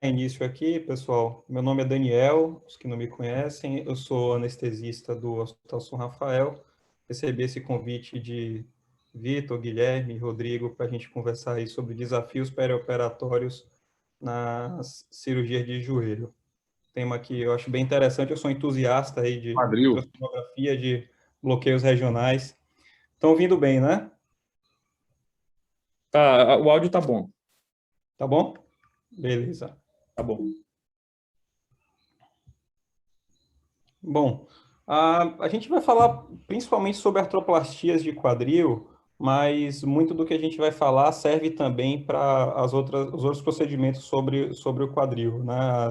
Início aqui, pessoal. Meu nome é Daniel, os que não me conhecem, eu sou anestesista do Hospital São Rafael. Recebi esse convite de Vitor, Guilherme e Rodrigo para a gente conversar aí sobre desafios perioperatórios nas cirurgias de joelho. Tema que eu acho bem interessante, eu sou entusiasta aí de Quadril. ultrassonografia, de bloqueios regionais. Estão ouvindo bem, né? Tá, o áudio tá bom. Tá bom? Beleza. Tá bom. Bom, a gente vai falar principalmente sobre artroplastias de quadril, mas muito do que a gente vai falar serve também para os outros procedimentos sobre o quadril, né?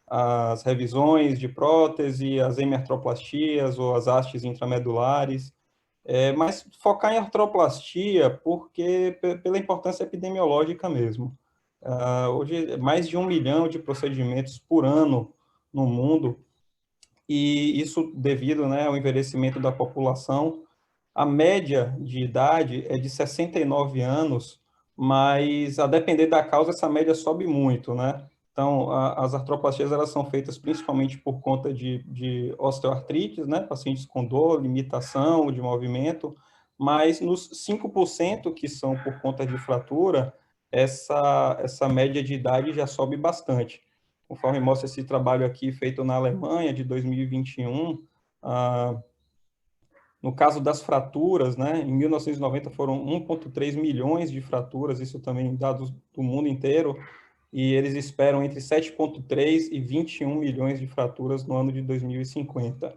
As revisões de prótese, as hemiartroplastias ou as hastes intramedulares, mas focar em artroplastia porque pela importância epidemiológica mesmo. Hoje, mais de 1 milhão de procedimentos por ano no mundo, e isso devido, né, ao envelhecimento da população. A média de idade é de 69 anos, mas a depender da causa, essa média sobe muito, né? Então, as artroplastias elas são feitas principalmente por conta de osteoartrites, né? Pacientes com dor, limitação de movimento, mas nos 5% que são por conta de fratura, essa média de idade já sobe bastante. Conforme mostra esse trabalho aqui feito na Alemanha de 2021, no caso das fraturas, né, em 1990 foram 1,3 milhões de fraturas, isso também dados do mundo inteiro, e eles esperam entre 7,3 e 21 milhões de fraturas no ano de 2050.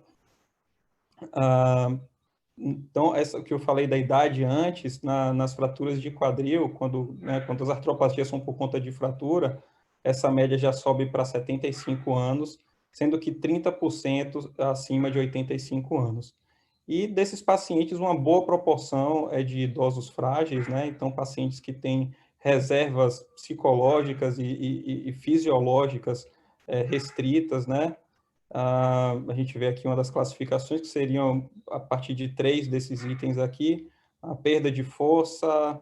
Então, essa que eu falei da idade antes, nas fraturas de quadril, quando as artroplastias são por conta de fratura, essa média já sobe para 75 anos, sendo que 30% acima de 85 anos. E desses pacientes, uma boa proporção é de idosos frágeis, né? Então, pacientes que têm reservas psicológicas e fisiológicas restritas, né? A gente vê aqui uma das classificações que seriam a partir de 3 desses itens aqui: a perda de força,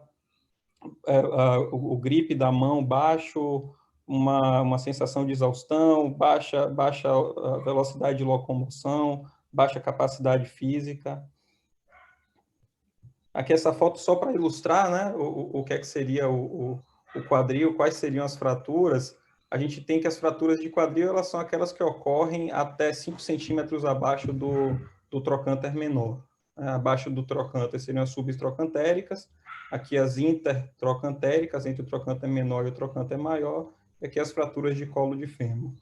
o grip da mão baixo, uma sensação de exaustão, baixa velocidade de locomoção, baixa capacidade física. Aqui essa foto só para ilustrar, né, o que é que seria o quadril, quais seriam as fraturas. A gente tem que as fraturas de quadril, elas são aquelas que ocorrem até 5 centímetros abaixo do trocânter menor. Abaixo do trocânter seriam as subtrocantéricas, aqui as intertrocantéricas, entre o trocânter menor e o trocânter maior, e aqui as fraturas de colo de fêmur.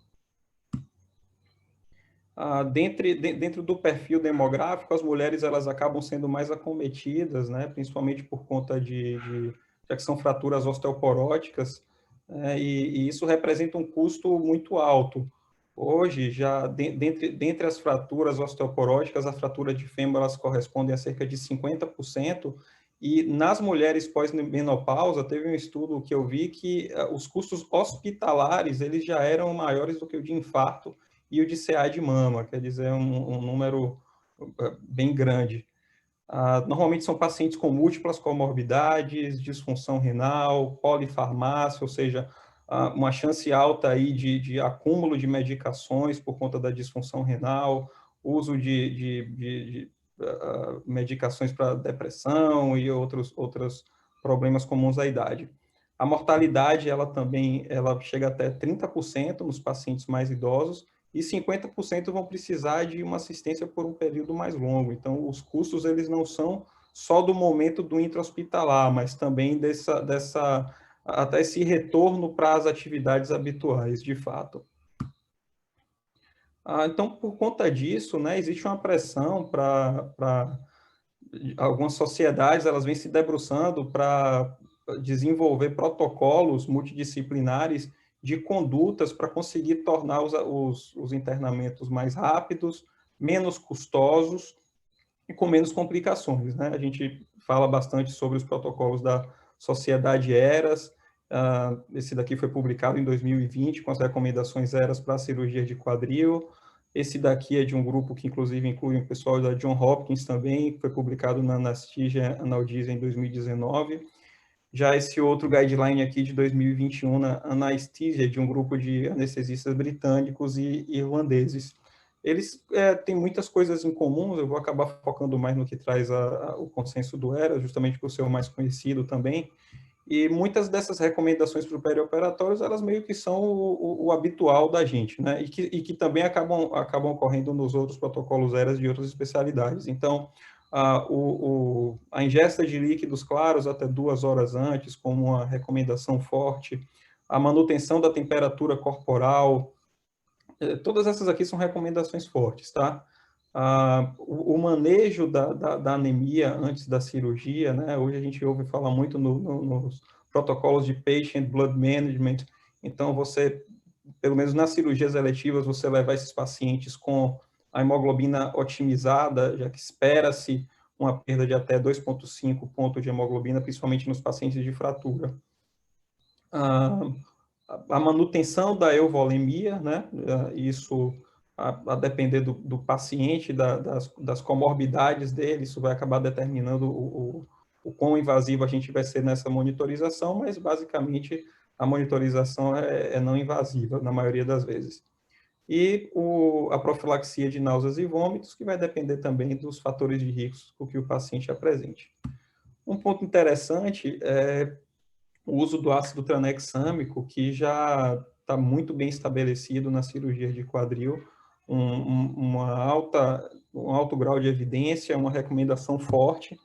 Dentro do perfil demográfico, as mulheres elas acabam sendo mais acometidas, né, principalmente por conta já que são fraturas osteoporóticas, e isso representa um custo muito alto. Hoje, já dentre as fraturas osteoporóticas, a fratura de fêmur elas correspondem a cerca de 50%, e nas mulheres pós-menopausa, teve um estudo que eu vi que os custos hospitalares eles já eram maiores do que o de infarto e o de CA de mama, quer dizer, um número bem grande. Normalmente são pacientes com múltiplas comorbidades, disfunção renal, polifarmácia, ou seja, uma chance alta aí de acúmulo de medicações por conta da disfunção renal, uso de medicações para depressão e outros problemas comuns à idade. A mortalidade, ela chega até 30% nos pacientes mais idosos, e 50% vão precisar de uma assistência por um período mais longo. Então, os custos, eles não são só do momento do intra-hospitalar, mas também até esse retorno para as atividades habituais, de fato. Então, por conta disso, né, existe uma pressão para algumas sociedades, elas vêm se debruçando para desenvolver protocolos multidisciplinares de condutas para conseguir tornar os internamentos mais rápidos, menos custosos e com menos complicações, né? A gente fala bastante sobre os protocolos da Sociedade ERAS, esse daqui foi publicado em 2020 com as recomendações ERAS para a cirurgia de quadril. Esse daqui é de um grupo que, inclusive, inclui o pessoal da John Hopkins também, que foi publicado na Anesthesia Analgesia em 2019. Já esse outro guideline aqui de 2021 na anestesia, de um grupo de anestesistas britânicos e irlandeses. Eles têm muitas coisas em comum, eu vou acabar focando mais no que traz o consenso do ERA, justamente por ser o mais conhecido também, e muitas dessas recomendações para o perioperatórios, elas meio que são o habitual da gente, né? E que também acabam ocorrendo nos outros protocolos ERAs de outras especialidades. Então, a ingesta de líquidos claros até 2 horas antes, como uma recomendação forte, a manutenção da temperatura corporal, todas essas aqui são recomendações fortes, tá? O manejo da anemia antes da cirurgia, né? Hoje a gente ouve falar muito nos protocolos de patient blood management. Então, você, pelo menos nas cirurgias eletivas, você levar esses pacientes com a hemoglobina otimizada, já que espera-se uma perda de até 2,5 pontos de hemoglobina, principalmente nos pacientes de fratura. A manutenção da euvolemia, né? Isso, a depender do paciente, das comorbidades dele, isso vai acabar determinando o quão invasivo a gente vai ser nessa monitorização, mas basicamente a monitorização é não invasiva na maioria das vezes. E a profilaxia de náuseas e vômitos, que vai depender também dos fatores de risco que o paciente apresente. Um ponto interessante é o uso do ácido tranexâmico, que já está muito bem estabelecido na cirurgia de quadril, um alto grau de evidência, uma recomendação forte.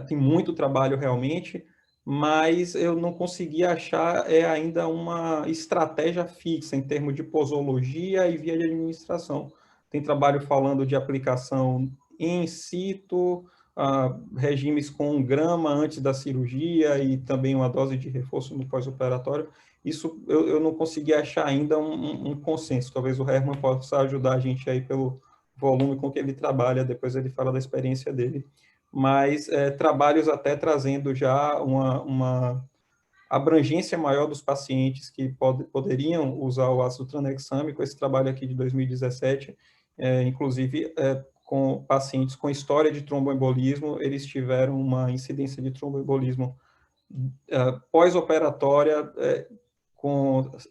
Tem muito trabalho realmente, mas eu não consegui achar ainda uma estratégia fixa em termos de posologia e via de administração. Tem trabalho falando de aplicação in situ, regimes com 1 grama antes da cirurgia e também uma dose de reforço no pós-operatório. Isso eu não consegui achar ainda um consenso. Talvez o Herman possa ajudar a gente aí pelo volume com que ele trabalha, depois ele fala da experiência dele. Mas trabalhos até trazendo já uma abrangência maior dos pacientes que poderiam usar o ácido tranexâmico. Esse trabalho aqui de 2017, inclusive com pacientes com história de tromboembolismo, eles tiveram uma incidência de tromboembolismo pós-operatória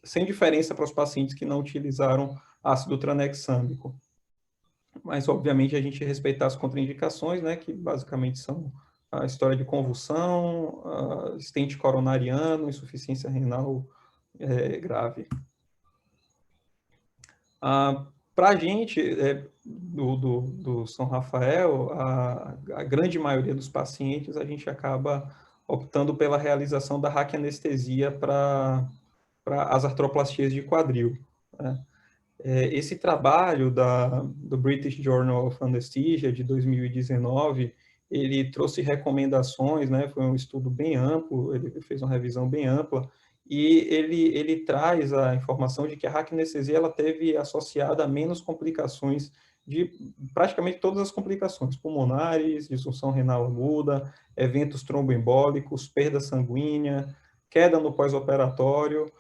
sem diferença para os pacientes que não utilizaram ácido tranexâmico. Mas, obviamente, a gente respeitar as contraindicações, né, que basicamente são a história de convulsão, estente coronariano, insuficiência renal grave. Para a gente, do São Rafael, a grande maioria dos pacientes, a gente acaba optando pela realização da raquianestesia para as artroplastias de quadril, né? Esse trabalho do British Journal of Anesthesia, de 2019, ele trouxe recomendações, né? Foi um estudo bem amplo, ele fez uma revisão bem ampla, e ele traz a informação de que a raquianestesia ela teve associada a menos complicações de praticamente todas as complicações pulmonares, disfunção renal aguda, eventos tromboembólicos, perda sanguínea, queda no pós-operatório.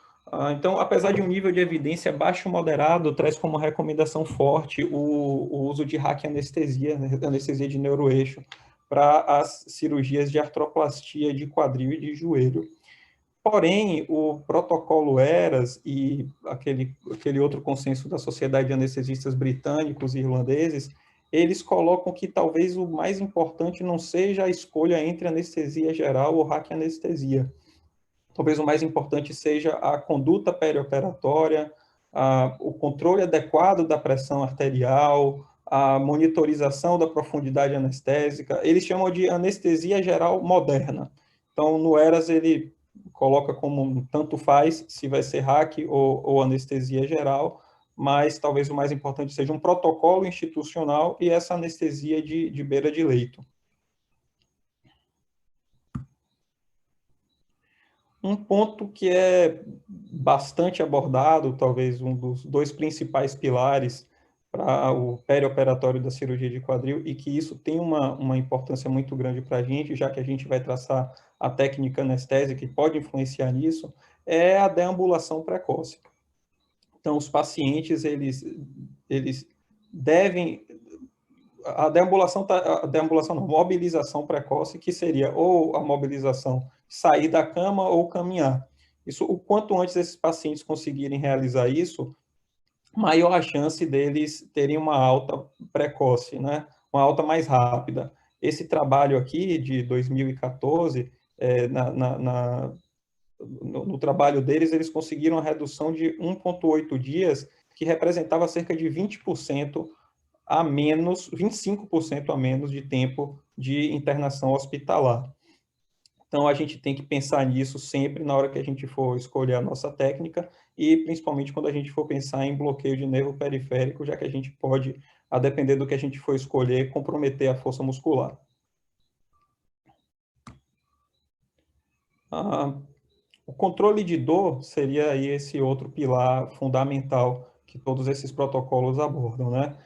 Então, apesar de um nível de evidência baixo moderado, traz como recomendação forte o uso de raquianestesia, anestesia de neuroeixo, para as cirurgias de artroplastia de quadril e de joelho. Porém, o protocolo ERAS e aquele outro consenso da Sociedade de Anestesistas Britânicos e Irlandeses, eles colocam que talvez o mais importante não seja a escolha entre anestesia geral ou raquianestesia. Talvez o mais importante seja a conduta perioperatória, o controle adequado da pressão arterial, a monitorização da profundidade anestésica. Eles chamam de anestesia geral moderna. Então, no ERAS, ele coloca como tanto faz se vai ser RAC ou anestesia geral, mas talvez o mais importante seja um protocolo institucional e essa anestesia de beira de leito. Um ponto que é bastante abordado, talvez um dos 2 principais pilares para o perioperatório da cirurgia de quadril, e que isso tem uma importância muito grande para a gente, já que a gente vai traçar a técnica anestésica que pode influenciar nisso, é a deambulação precoce. Então, os pacientes, eles devem... A mobilização precoce, que seria ou a mobilização sair da cama ou caminhar. Isso, o quanto antes esses pacientes conseguirem realizar isso, maior a chance deles terem uma alta precoce, né? Uma alta mais rápida. Esse trabalho aqui, de 2014, no trabalho deles, eles conseguiram a redução de 1,8 dias, que representava cerca de 20% a menos, 25% a menos de tempo de internação hospitalar. Então, a gente tem que pensar nisso sempre na hora que a gente for escolher a nossa técnica e principalmente quando a gente for pensar em bloqueio de nervo periférico, já que a gente pode, a depender do que a gente for escolher, comprometer a força muscular. O controle de dor seria aí esse outro pilar fundamental que todos esses protocolos abordam, né?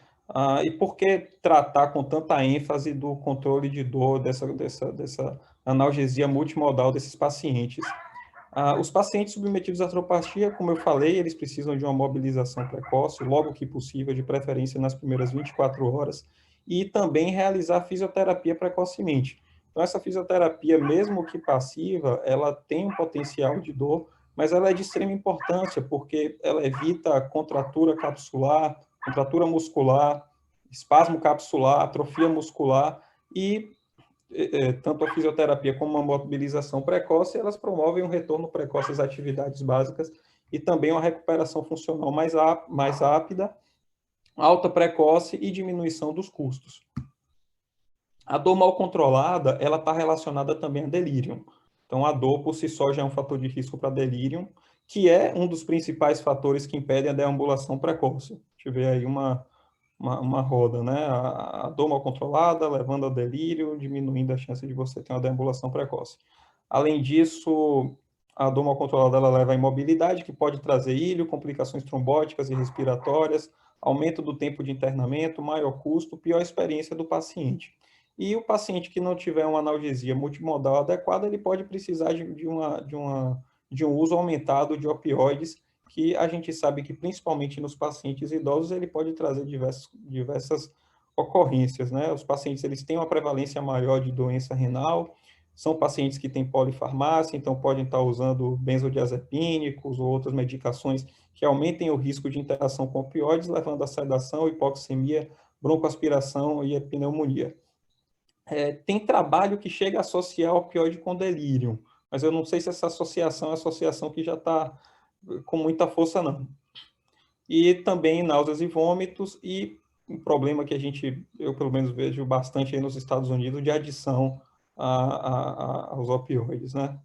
E por que tratar com tanta ênfase do controle de dor, dessa analgesia multimodal desses pacientes? Os pacientes submetidos à artropatia, como eu falei, eles precisam de uma mobilização precoce, logo que possível, de preferência nas primeiras 24 horas, e também realizar fisioterapia precocemente. Então, essa fisioterapia, mesmo que passiva, ela tem um potencial de dor, mas ela é de extrema importância, porque ela evita a contratura capsular, contratura muscular, espasmo capsular, atrofia muscular, e tanto a fisioterapia como a mobilização precoce, elas promovem um retorno precoce às atividades básicas e também uma recuperação funcional mais rápida, alta precoce e diminuição dos custos. A dor mal controlada, ela está relacionada também a delírio. Então, a dor por si só já é um fator de risco para delírio, que é um dos principais fatores que impedem a deambulação precoce. Deixa eu ver aí uma roda, né? A dor mal controlada, levando ao delírio, diminuindo a chance de você ter uma deambulação precoce. Além disso, a dor mal controlada ela leva à imobilidade, que pode trazer ilho, complicações trombóticas e respiratórias, aumento do tempo de internamento, maior custo, pior experiência do paciente. E o paciente que não tiver uma analgesia multimodal adequada, ele pode precisar de um uso aumentado de opioides, que a gente sabe que, principalmente nos pacientes idosos, ele pode trazer diversas ocorrências, né? Os pacientes, eles têm uma prevalência maior de doença renal, são pacientes que têm polifarmácia, então podem estar usando benzodiazepínicos ou outras medicações que aumentem o risco de interação com opioides, levando à sedação, hipoxemia, broncoaspiração e a pneumonia. Tem trabalho que chega a associar opioide com delírio, mas eu não sei se essa associação é associação que já está com muita força, não. E também náuseas e vômitos, e um problema que eu pelo menos vejo bastante aí nos Estados Unidos, de adição aos opioides, né?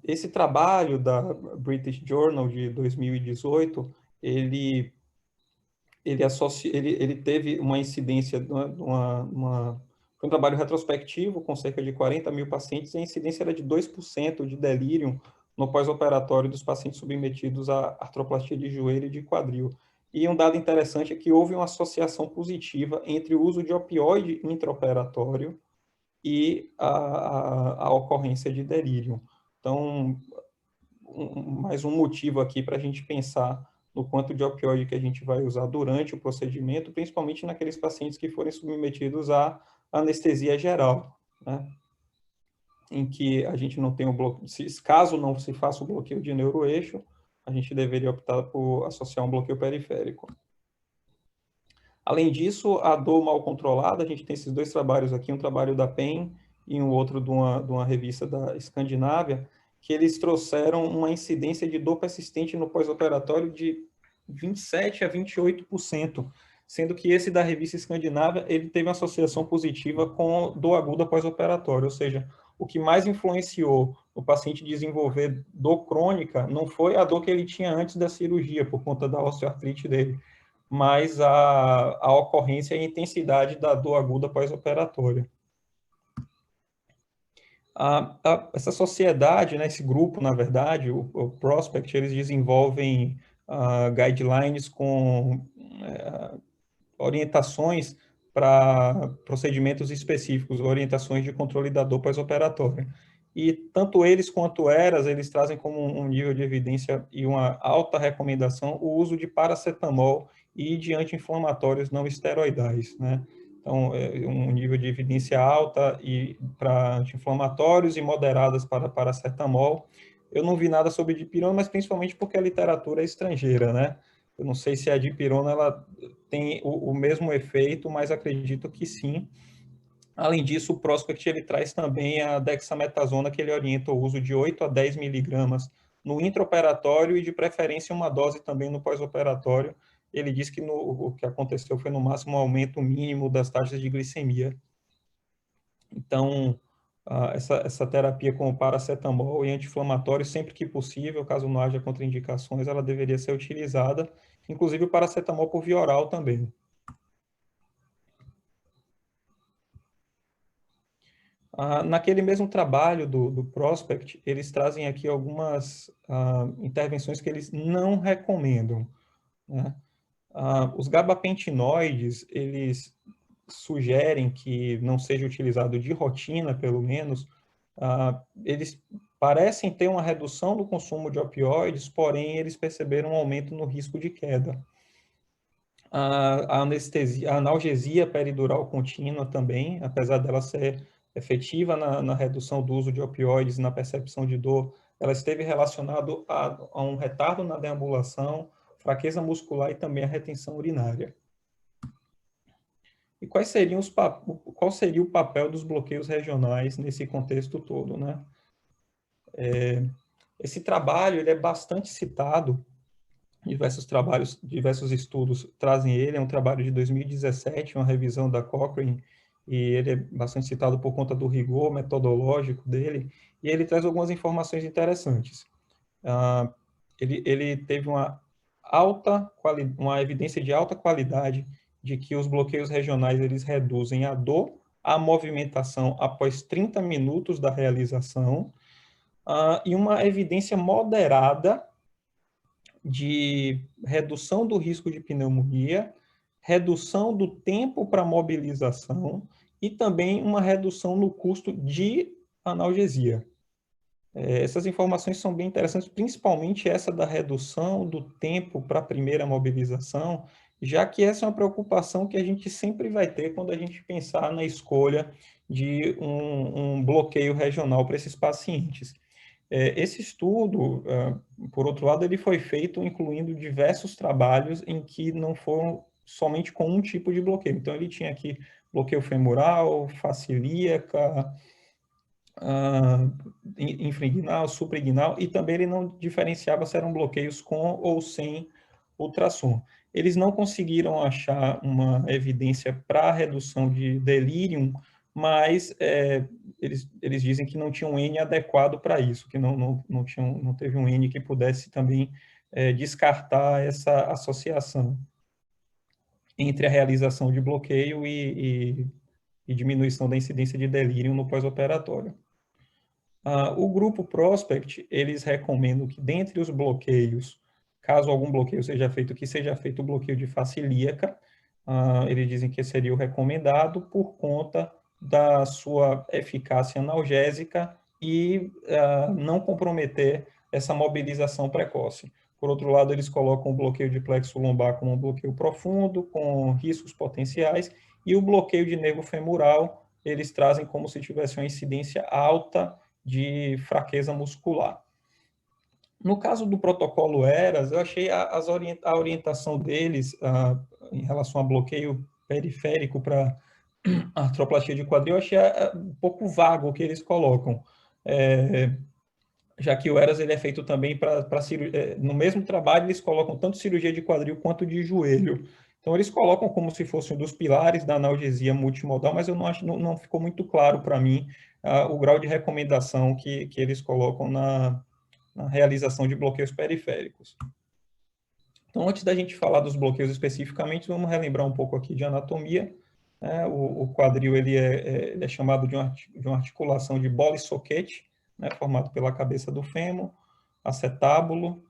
Esse trabalho da British Journal de 2018, ele teve uma incidência, foi um trabalho retrospectivo com cerca de 40 mil pacientes, e a incidência era de 2% de delírio no pós-operatório dos pacientes submetidos à artroplastia de joelho e de quadril. E um dado interessante é que houve uma associação positiva entre o uso de opioide intraoperatório e a ocorrência de delírio. Então, mais um motivo aqui para a gente pensar no quanto de opioide que a gente vai usar durante o procedimento, principalmente naqueles pacientes que forem submetidos à anestesia geral, né? Em que a gente não tem caso não se faça o bloqueio de neuroeixo, a gente deveria optar por associar um bloqueio periférico. Além disso, a dor mal controlada, a gente tem esses dois trabalhos aqui, um trabalho da PEN e um outro de uma revista da Escandinávia, que eles trouxeram uma incidência de dor persistente no pós-operatório de 27% a 28%, sendo que esse da revista Escandinávia, ele teve uma associação positiva com dor aguda pós-operatório, ou seja, o que mais influenciou o paciente desenvolver dor crônica não foi a dor que ele tinha antes da cirurgia, por conta da osteoartrite dele, mas a ocorrência e a intensidade da dor aguda pós-operatória. Essa sociedade, né, esse grupo, na verdade, o Prospect, eles desenvolvem guidelines com orientações para procedimentos específicos, orientações de controle da dor pós-operatória. E tanto eles quanto ERAS, eles trazem como um nível de evidência e uma alta recomendação o uso de paracetamol e de anti-inflamatórios não esteroidais, né? então, um nível de evidência alta para anti-inflamatórios e moderadas para paracetamol. Eu não vi nada sobre dipirona, mas principalmente porque a literatura é estrangeira, né? Eu não sei se a dipirona ela tem o mesmo efeito, mas acredito que sim. Além disso, o Prospect ele traz também a dexametasona, que ele orienta o uso de 8 a 10 miligramas no intraoperatório e, de preferência, uma dose também no pós-operatório. Ele diz que o que aconteceu foi, no máximo, um aumento mínimo das taxas de glicemia. Então, essa terapia com paracetamol e anti-inflamatório, sempre que possível, caso não haja contraindicações, ela deveria ser utilizada, inclusive o paracetamol por via oral também. Naquele mesmo trabalho do Prospect, eles trazem aqui algumas intervenções que eles não recomendam, né? Os gabapentinoides, eles sugerem que não seja utilizado de rotina, pelo menos. Eles parecem ter uma redução do consumo de opioides, porém eles perceberam um aumento no risco de queda. A anestesia, a analgesia peridural contínua também, apesar dela ser efetiva na redução do uso de opioides, na percepção de dor, ela esteve relacionada a um retardo na deambulação, fraqueza muscular e também a retenção urinária. E qual seria o papel dos bloqueios regionais nesse contexto todo, né? Esse trabalho ele é bastante citado, diversos estudos trazem ele, é um trabalho de 2017, uma revisão da Cochrane, e ele é bastante citado por conta do rigor metodológico dele, e ele traz algumas informações interessantes. Ele teve uma evidência de alta qualidade de que os bloqueios regionais eles reduzem a dor, a movimentação após 30 minutos da realização, e uma evidência moderada de redução do risco de pneumonia, redução do tempo para mobilização e também uma redução no custo de analgesia. Essas informações são bem interessantes, principalmente essa da redução do tempo para a primeira mobilização, já que essa é uma preocupação que a gente sempre vai ter quando a gente pensar na escolha de um bloqueio regional para esses pacientes. Esse estudo, por outro lado, ele foi feito incluindo diversos trabalhos em que não foram somente com um tipo de bloqueio. Então, ele tinha aqui bloqueio femoral, facilíaca, infrainguinal, suprainguinal, e também ele não diferenciava se eram bloqueios com ou sem ultrassom. Eles não conseguiram achar uma evidência para a redução de delírio, mas eles dizem que não tinha um N adequado para isso, que não teve um N que pudesse também descartar essa associação entre a realização de bloqueio e diminuição da incidência de delírio no pós-operatório. O grupo Prospect, eles recomendam que dentre os bloqueios, caso algum bloqueio seja feito, que seja feito o bloqueio de face ilíaca. Eles dizem que seria o recomendado por conta da sua eficácia analgésica e não comprometer essa mobilização precoce. Por outro lado, eles colocam o bloqueio de plexo lombar como um bloqueio profundo, com riscos potenciais, e o bloqueio de nervo femoral, eles trazem como se tivesse uma incidência alta de fraqueza muscular. No caso do protocolo ERAS, eu achei a orientação deles em relação a bloqueio periférico para artroplastia de quadril, eu achei um pouco vago o que eles colocam, já que o ERAS ele é feito também para cirurgia. No mesmo trabalho, eles colocam tanto cirurgia de quadril quanto de joelho. Então, eles colocam como se fosse um dos pilares da analgesia multimodal, mas eu não ficou muito claro para mim o grau de recomendação que eles colocam na realização de bloqueios periféricos. Então, antes da gente falar dos bloqueios especificamente, vamos relembrar um pouco aqui de anatomia. O quadril ele é chamado de uma articulação de bola e soquete, né, formado pela cabeça do fêmur, acetábulo,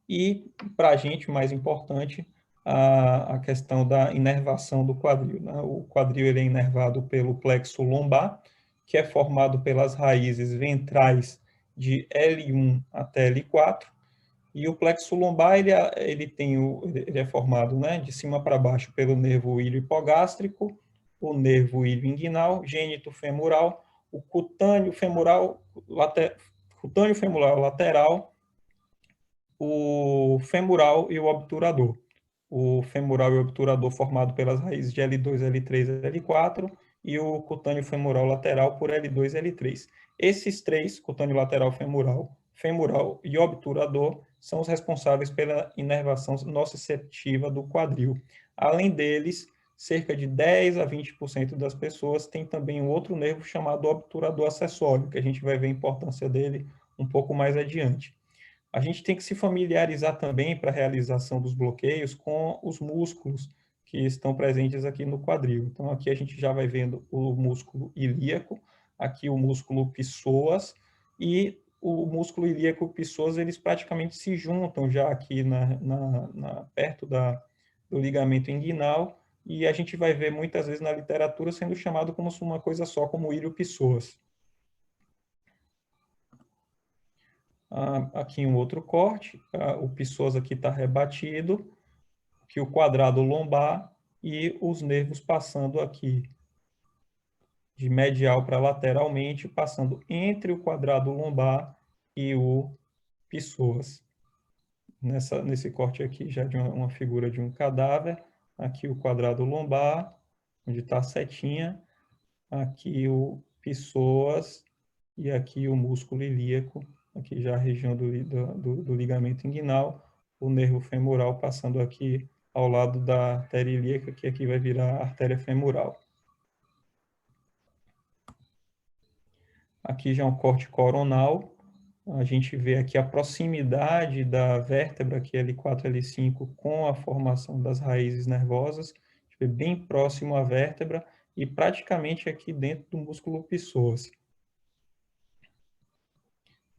e, para a gente, mais importante, a questão da inervação do quadril, né? O quadril ele é inervado pelo plexo lombar, que é formado pelas raízes ventrais de L1 até L4, E o plexo lombar, ele é formado, né, de cima para baixo pelo nervo ilho hipogástrico, o nervo ilho inguinal, gênito femoral, o cutâneo femoral lateral, o femoral e o obturador. O femoral e o obturador formado pelas raízes de L2, L3 e L4, e o cutâneo femoral lateral por L2 e L3. Esses três, cutâneo lateral femoral, femoral e obturador, são os responsáveis pela inervação nociceptiva do quadril. Além deles, cerca de 10 a 20% das pessoas têm também um outro nervo chamado obturador acessório, que a gente vai ver a importância dele um pouco mais adiante. A gente tem que se familiarizar também para a realização dos bloqueios com os músculos que estão presentes aqui no quadril. Então, aqui a gente já vai vendo o músculo ilíaco, aqui o músculo psoas, e o músculo ilíaco e psoas, eles praticamente se juntam já aqui perto do ligamento inguinal, e a gente vai ver muitas vezes na literatura sendo chamado como uma coisa só, como ilho-psoas. Aqui um outro corte, o psoas aqui está rebatido, que o quadrado lombar e os nervos passando aqui de medial para lateralmente, passando entre o quadrado lombar e o psoas. Nesse corte aqui já de uma figura de um cadáver, aqui o quadrado lombar, onde está a setinha, aqui o psoas e aqui o músculo ilíaco, aqui já a região do ligamento inguinal, o nervo femoral passando aqui ao lado da artéria ilíaca, que aqui vai virar artéria femoral. Aqui já é um corte coronal, a gente vê aqui a proximidade da vértebra, aqui L4, L5, com a formação das raízes nervosas, a gente vê bem próximo à vértebra e praticamente aqui dentro do músculo psoas.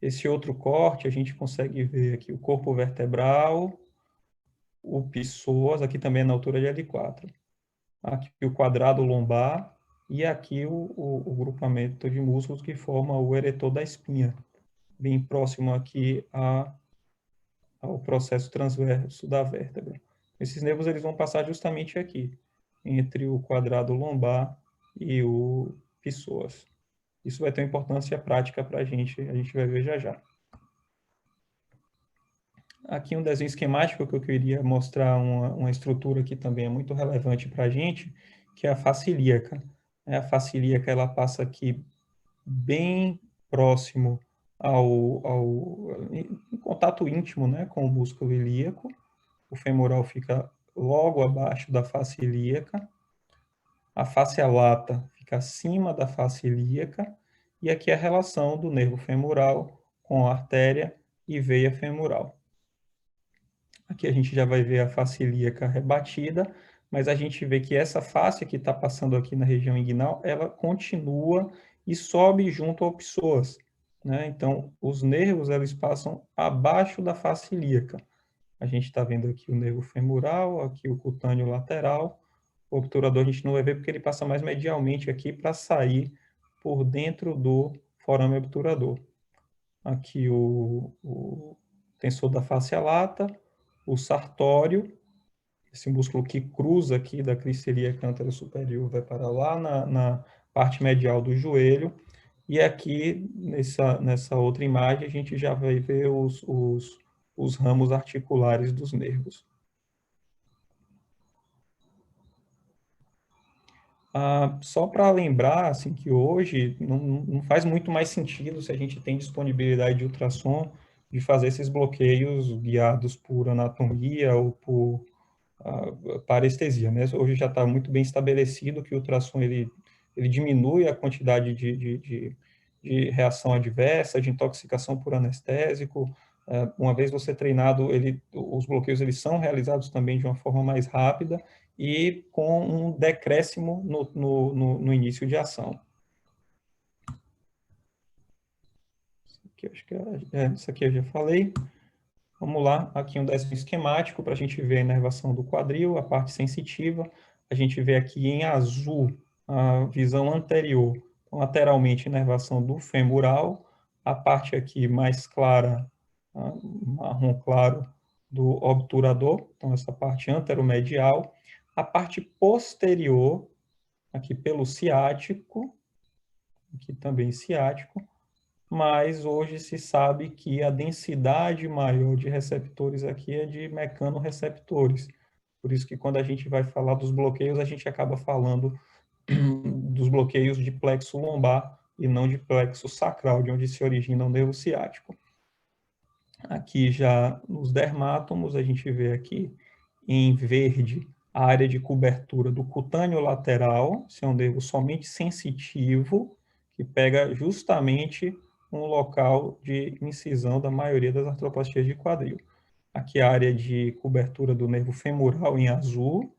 Esse outro corte, a gente consegue ver aqui o corpo vertebral, o psoas, aqui também na altura de L4. Aqui o quadrado lombar e aqui o grupamento de músculos que forma o eretor da espinha, bem próximo aqui ao processo transverso da vértebra. Esses nervos eles vão passar justamente aqui, entre o quadrado lombar e o psoas. Isso vai ter uma importância prática para a gente vai ver já já. Aqui um desenho esquemático que eu queria mostrar uma estrutura que também é muito relevante para a gente, que é a face ilíaca. A face ilíaca ela passa aqui bem próximo em contato íntimo, né, com o músculo ilíaco. O femoral fica logo abaixo da face ilíaca. A face lata fica acima da face ilíaca. E aqui a relação do nervo femoral com a artéria e veia femoral. Aqui a gente já vai ver a face ilíaca rebatida, mas a gente vê que essa face que está passando aqui na região inguinal, ela continua e sobe junto ao psoas, né? Então, os nervos, eles passam abaixo da face ilíaca. A gente está vendo aqui o nervo femoral, aqui o cutâneo lateral. O obturador a gente não vai ver porque ele passa mais medialmente aqui para sair por dentro do forame obturador. Aqui o tensor da face lata, o sartório, esse músculo que cruza aqui da crista ilíaca antero superior, vai para lá na parte medial do joelho, e aqui, nessa outra imagem, a gente já vai ver os ramos articulares dos nervos. Só para lembrar, assim, que hoje não faz muito mais sentido, se a gente tem disponibilidade de ultrassom, de fazer esses bloqueios guiados por anatomia ou por parestesia, né? Hoje já está muito bem estabelecido que o ultrassom ele diminui a quantidade de reação adversa, de intoxicação por anestésico. Uma vez você treinado, os bloqueios eles são realizados também de uma forma mais rápida e com um decréscimo no início de ação. Isso aqui eu já falei. Vamos lá, aqui um desenho esquemático para a gente ver a inervação do quadril, a parte sensitiva. A gente vê aqui em azul a visão anterior, lateralmente inervação do femoral. A parte aqui mais clara, marrom claro do obturador, então essa parte anteromedial, a parte posterior, aqui pelo ciático, aqui também ciático, mas hoje se sabe que a densidade maior de receptores aqui é de mecanorreceptores. Por isso que quando a gente vai falar dos bloqueios, a gente acaba falando dos bloqueios de plexo lombar e não de plexo sacral, de onde se origina o nervo ciático. Aqui já nos dermátomos, a gente vê aqui em verde a área de cobertura do cutâneo lateral, esse é um nervo somente sensitivo, que pega justamente um local de incisão da maioria das artroplastias de quadril. Aqui a área de cobertura do nervo femoral em azul,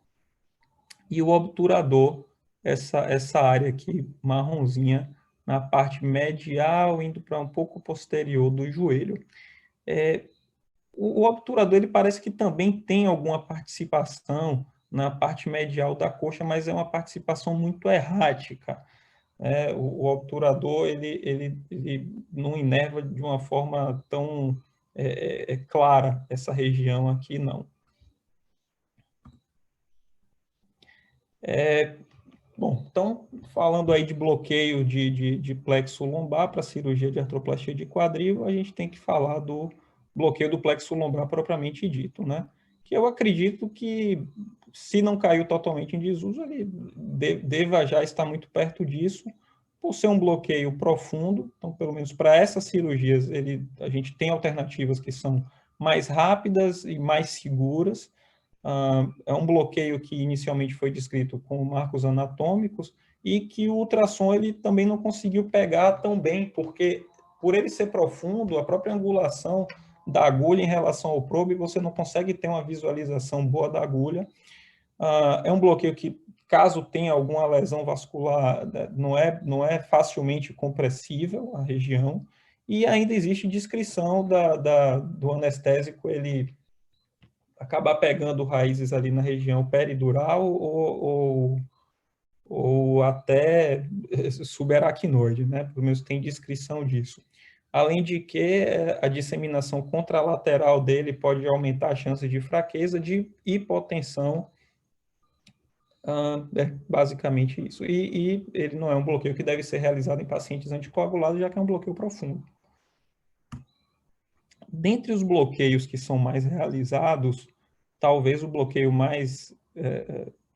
e o obturador, essa área aqui marronzinha, na parte medial, indo para um pouco posterior do joelho. O obturador, ele parece que também tem alguma participação na parte medial da coxa, mas é uma participação muito errática. O obturador, ele não inerva de uma forma tão clara essa região aqui, não. Bom, então, falando aí de bloqueio de plexo lombar para cirurgia de artroplastia de quadril, a gente tem que falar do bloqueio do plexo lombar propriamente dito, né? Que eu acredito que, se não caiu totalmente em desuso, ele deva já estar muito perto disso, por ser um bloqueio profundo. Então, pelo menos para essas cirurgias, a gente tem alternativas que são mais rápidas e mais seguras. É um bloqueio que inicialmente foi descrito com marcos anatômicos e que o ultrassom ele também não conseguiu pegar tão bem, porque por ele ser profundo, a própria angulação da agulha em relação ao probe, você não consegue ter uma visualização boa da agulha. É um bloqueio que, caso tenha alguma lesão vascular, não é facilmente compressível a região, e ainda existe descrição do anestésico, ele acabar pegando raízes ali na região peridural ou até subaracnoide, né? Pelo menos tem descrição disso. Além de que a disseminação contralateral dele pode aumentar a chance de fraqueza, de hipotensão, basicamente isso. E ele não é um bloqueio que deve ser realizado em pacientes anticoagulados, já que é um bloqueio profundo. Dentre os bloqueios que são mais realizados, talvez o bloqueio mais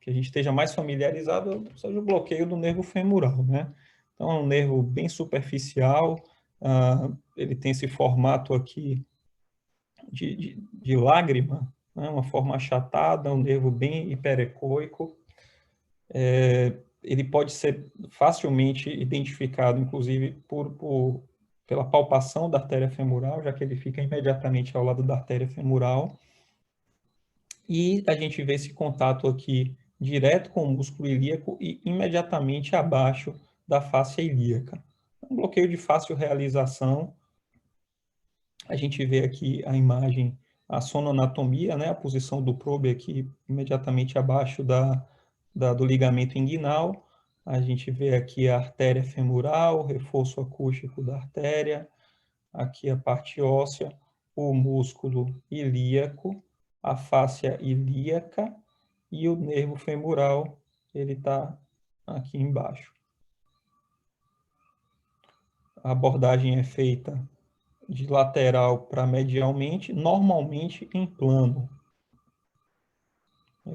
que a gente esteja mais familiarizado seja o bloqueio do nervo femoral, né? Então, é um nervo bem superficial, ele tem esse formato aqui de lágrima, né? Uma forma achatada, um nervo bem hiperecoico. Ele pode ser facilmente identificado, inclusive, pela palpação da artéria femoral, já que ele fica imediatamente ao lado da artéria femoral. E a gente vê esse contato aqui direto com o músculo ilíaco e imediatamente abaixo da fáscia ilíaca. Um bloqueio de fácil realização. A gente vê aqui a imagem, a sonoanatomia, né? A posição do probe aqui imediatamente abaixo do ligamento inguinal. A gente vê aqui a artéria femoral, o reforço acústico da artéria, aqui a parte óssea, o músculo ilíaco, a fáscia ilíaca e o nervo femoral, ele está aqui embaixo. A abordagem é feita de lateral para medialmente, normalmente em plano.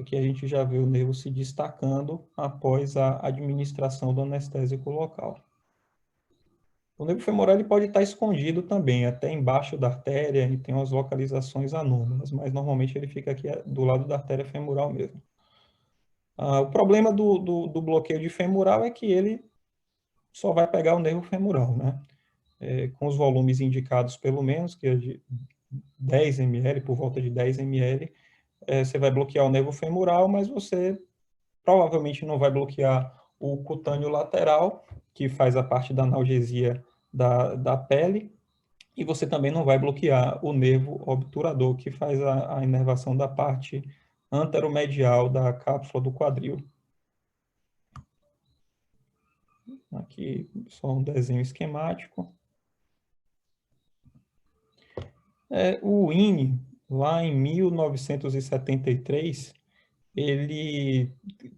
Aqui a gente já vê o nervo se destacando após a administração do anestésico local. O nervo femoral ele pode estar escondido também, até embaixo da artéria, e tem umas localizações anômalas, mas normalmente ele fica aqui do lado da artéria femoral mesmo. O problema do bloqueio de femoral é que ele só vai pegar o nervo femoral, né? Com os volumes indicados pelo menos, que é de 10 ml, por volta de 10 ml, você vai bloquear o nervo femoral, mas você provavelmente não vai bloquear o cutâneo lateral, que faz a parte da analgesia da pele, e você também não vai bloquear o nervo obturador, que faz a inervação da parte anteromedial da cápsula do quadril. Aqui só um desenho esquemático. O INE, lá em 1973, ele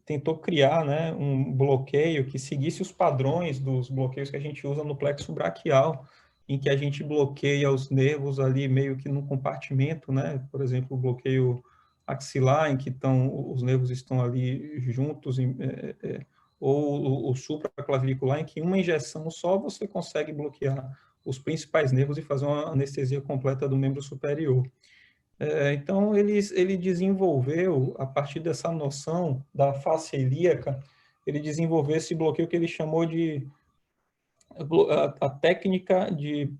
tentou criar, né, um bloqueio que seguisse os padrões dos bloqueios que a gente usa no plexo braquial, em que a gente bloqueia os nervos ali meio que no compartimento, né? Por exemplo, o bloqueio axilar, em que os nervos estão ali juntos, ou o supraclavicular, em que uma injeção só você consegue bloquear os principais nervos e fazer uma anestesia completa do membro superior. Então, ele desenvolveu, a partir dessa noção da face ilíaca, ele desenvolveu esse bloqueio que ele chamou de a técnica de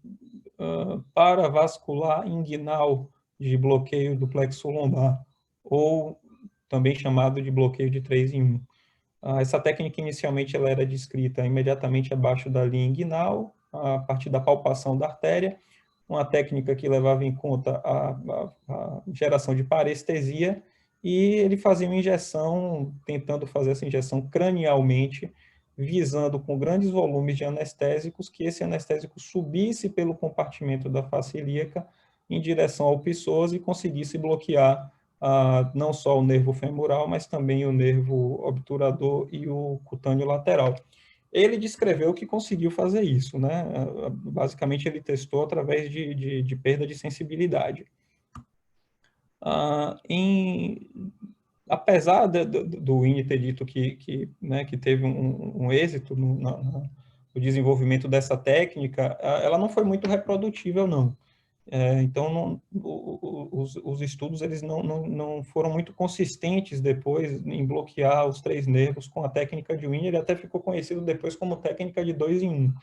paravascular inguinal de bloqueio do plexo lombar, ou também chamado de bloqueio de 3 em 1. Essa técnica, inicialmente, ela era descrita imediatamente abaixo da linha inguinal, a partir da palpação da artéria, uma técnica que levava em conta a geração de parestesia, e ele fazia uma injeção, tentando fazer essa injeção cranialmente, visando com grandes volumes de anestésicos, que esse anestésico subisse pelo compartimento da face ilíaca em direção ao psoas e conseguisse bloquear não só o nervo femoral, mas também o nervo obturador e o cutâneo lateral. Ele descreveu que conseguiu fazer isso, né? Basicamente, ele testou através de perda de sensibilidade. Apesar do INE ter dito né, que teve um êxito no desenvolvimento dessa técnica, ela não foi muito reprodutível, não. Então, os estudos eles não foram muito consistentes depois em bloquear os 3 nervos com a técnica de Wiener. Ele até ficou conhecido depois como técnica de 2 em 1,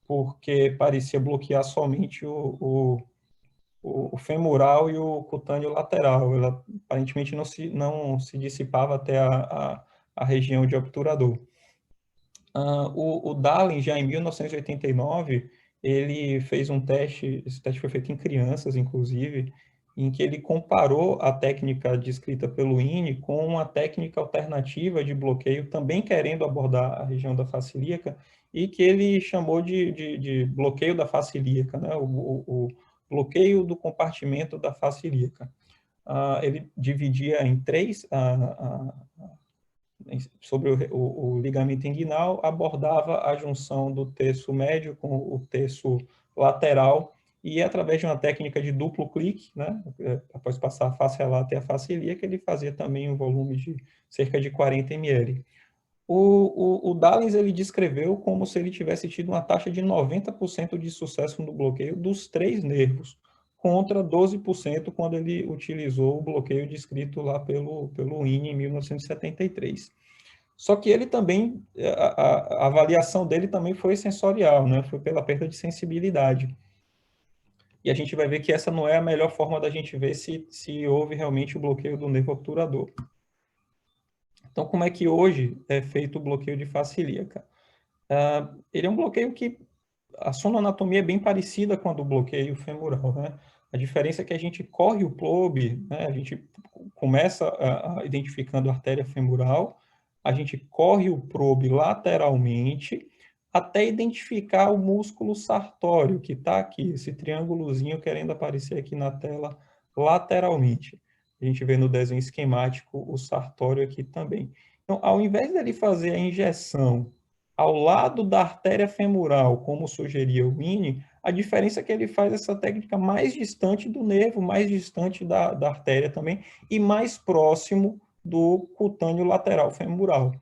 porque parecia bloquear somente o femoral e o cutâneo lateral. Ela aparentemente não se dissipava até a região de obturador. O Dahlen, já em 1989, ele fez um teste, esse teste foi feito em crianças, inclusive, em que ele comparou a técnica descrita pelo INE com uma técnica alternativa de bloqueio, também querendo abordar a região da face ilíaca, e que ele chamou de bloqueio da face ilíaca, né? O bloqueio do compartimento da face ilíaca. Ele dividia em 3 sobre o ligamento inguinal, abordava a junção do terço médio com o terço lateral, e através de uma técnica de duplo clique, né, após passar a face relata e a face ilíaca, ele fazia também um volume de cerca de 40 ml. O Dallins, ele descreveu como se ele tivesse tido uma taxa de 90% de sucesso no bloqueio dos 3 nervos, contra 12% quando ele utilizou o bloqueio descrito lá pelo INE em 1973. Só que ele também, a avaliação dele também foi sensorial, né? Foi pela perda de sensibilidade. E a gente vai ver que essa não é a melhor forma da gente ver se houve realmente o bloqueio do nervo obturador. Então, como é que hoje é feito o bloqueio de face ilíaca? Ele é um bloqueio que a sonoanatomia é bem parecida com a do bloqueio femoral, né? A diferença é que a gente corre o probe, né? A gente começa identificando a artéria femoral, a gente corre o probe lateralmente até identificar o músculo sartório, que está aqui, esse triângulozinho querendo aparecer aqui na tela lateralmente. A gente vê no desenho esquemático o sartório aqui também. Então, ao invés dele fazer a injeção ao lado da artéria femoral, como sugeria o INE, a diferença é que ele faz essa técnica mais distante do nervo, mais distante da artéria também, e mais próximo do cutâneo lateral femoral.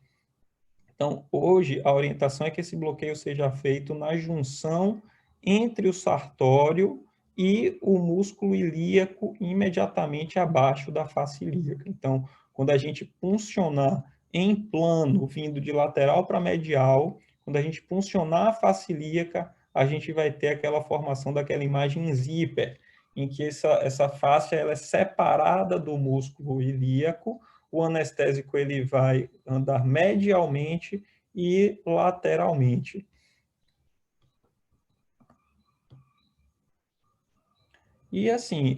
Então, hoje, a orientação é que esse bloqueio seja feito na junção entre o sartório e o músculo ilíaco imediatamente abaixo da face ilíaca. Então, quando a gente puncionar em plano, vindo de lateral para medial, quando a gente puncionar a face ilíaca, a gente vai ter aquela formação daquela imagem zíper, em que essa face ela é separada do músculo ilíaco. O anestésico ele vai andar medialmente e lateralmente. E assim,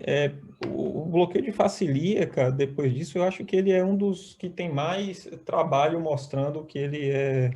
o bloqueio de face ilíaca, depois disso, eu acho que ele é um dos que tem mais trabalho mostrando que ele é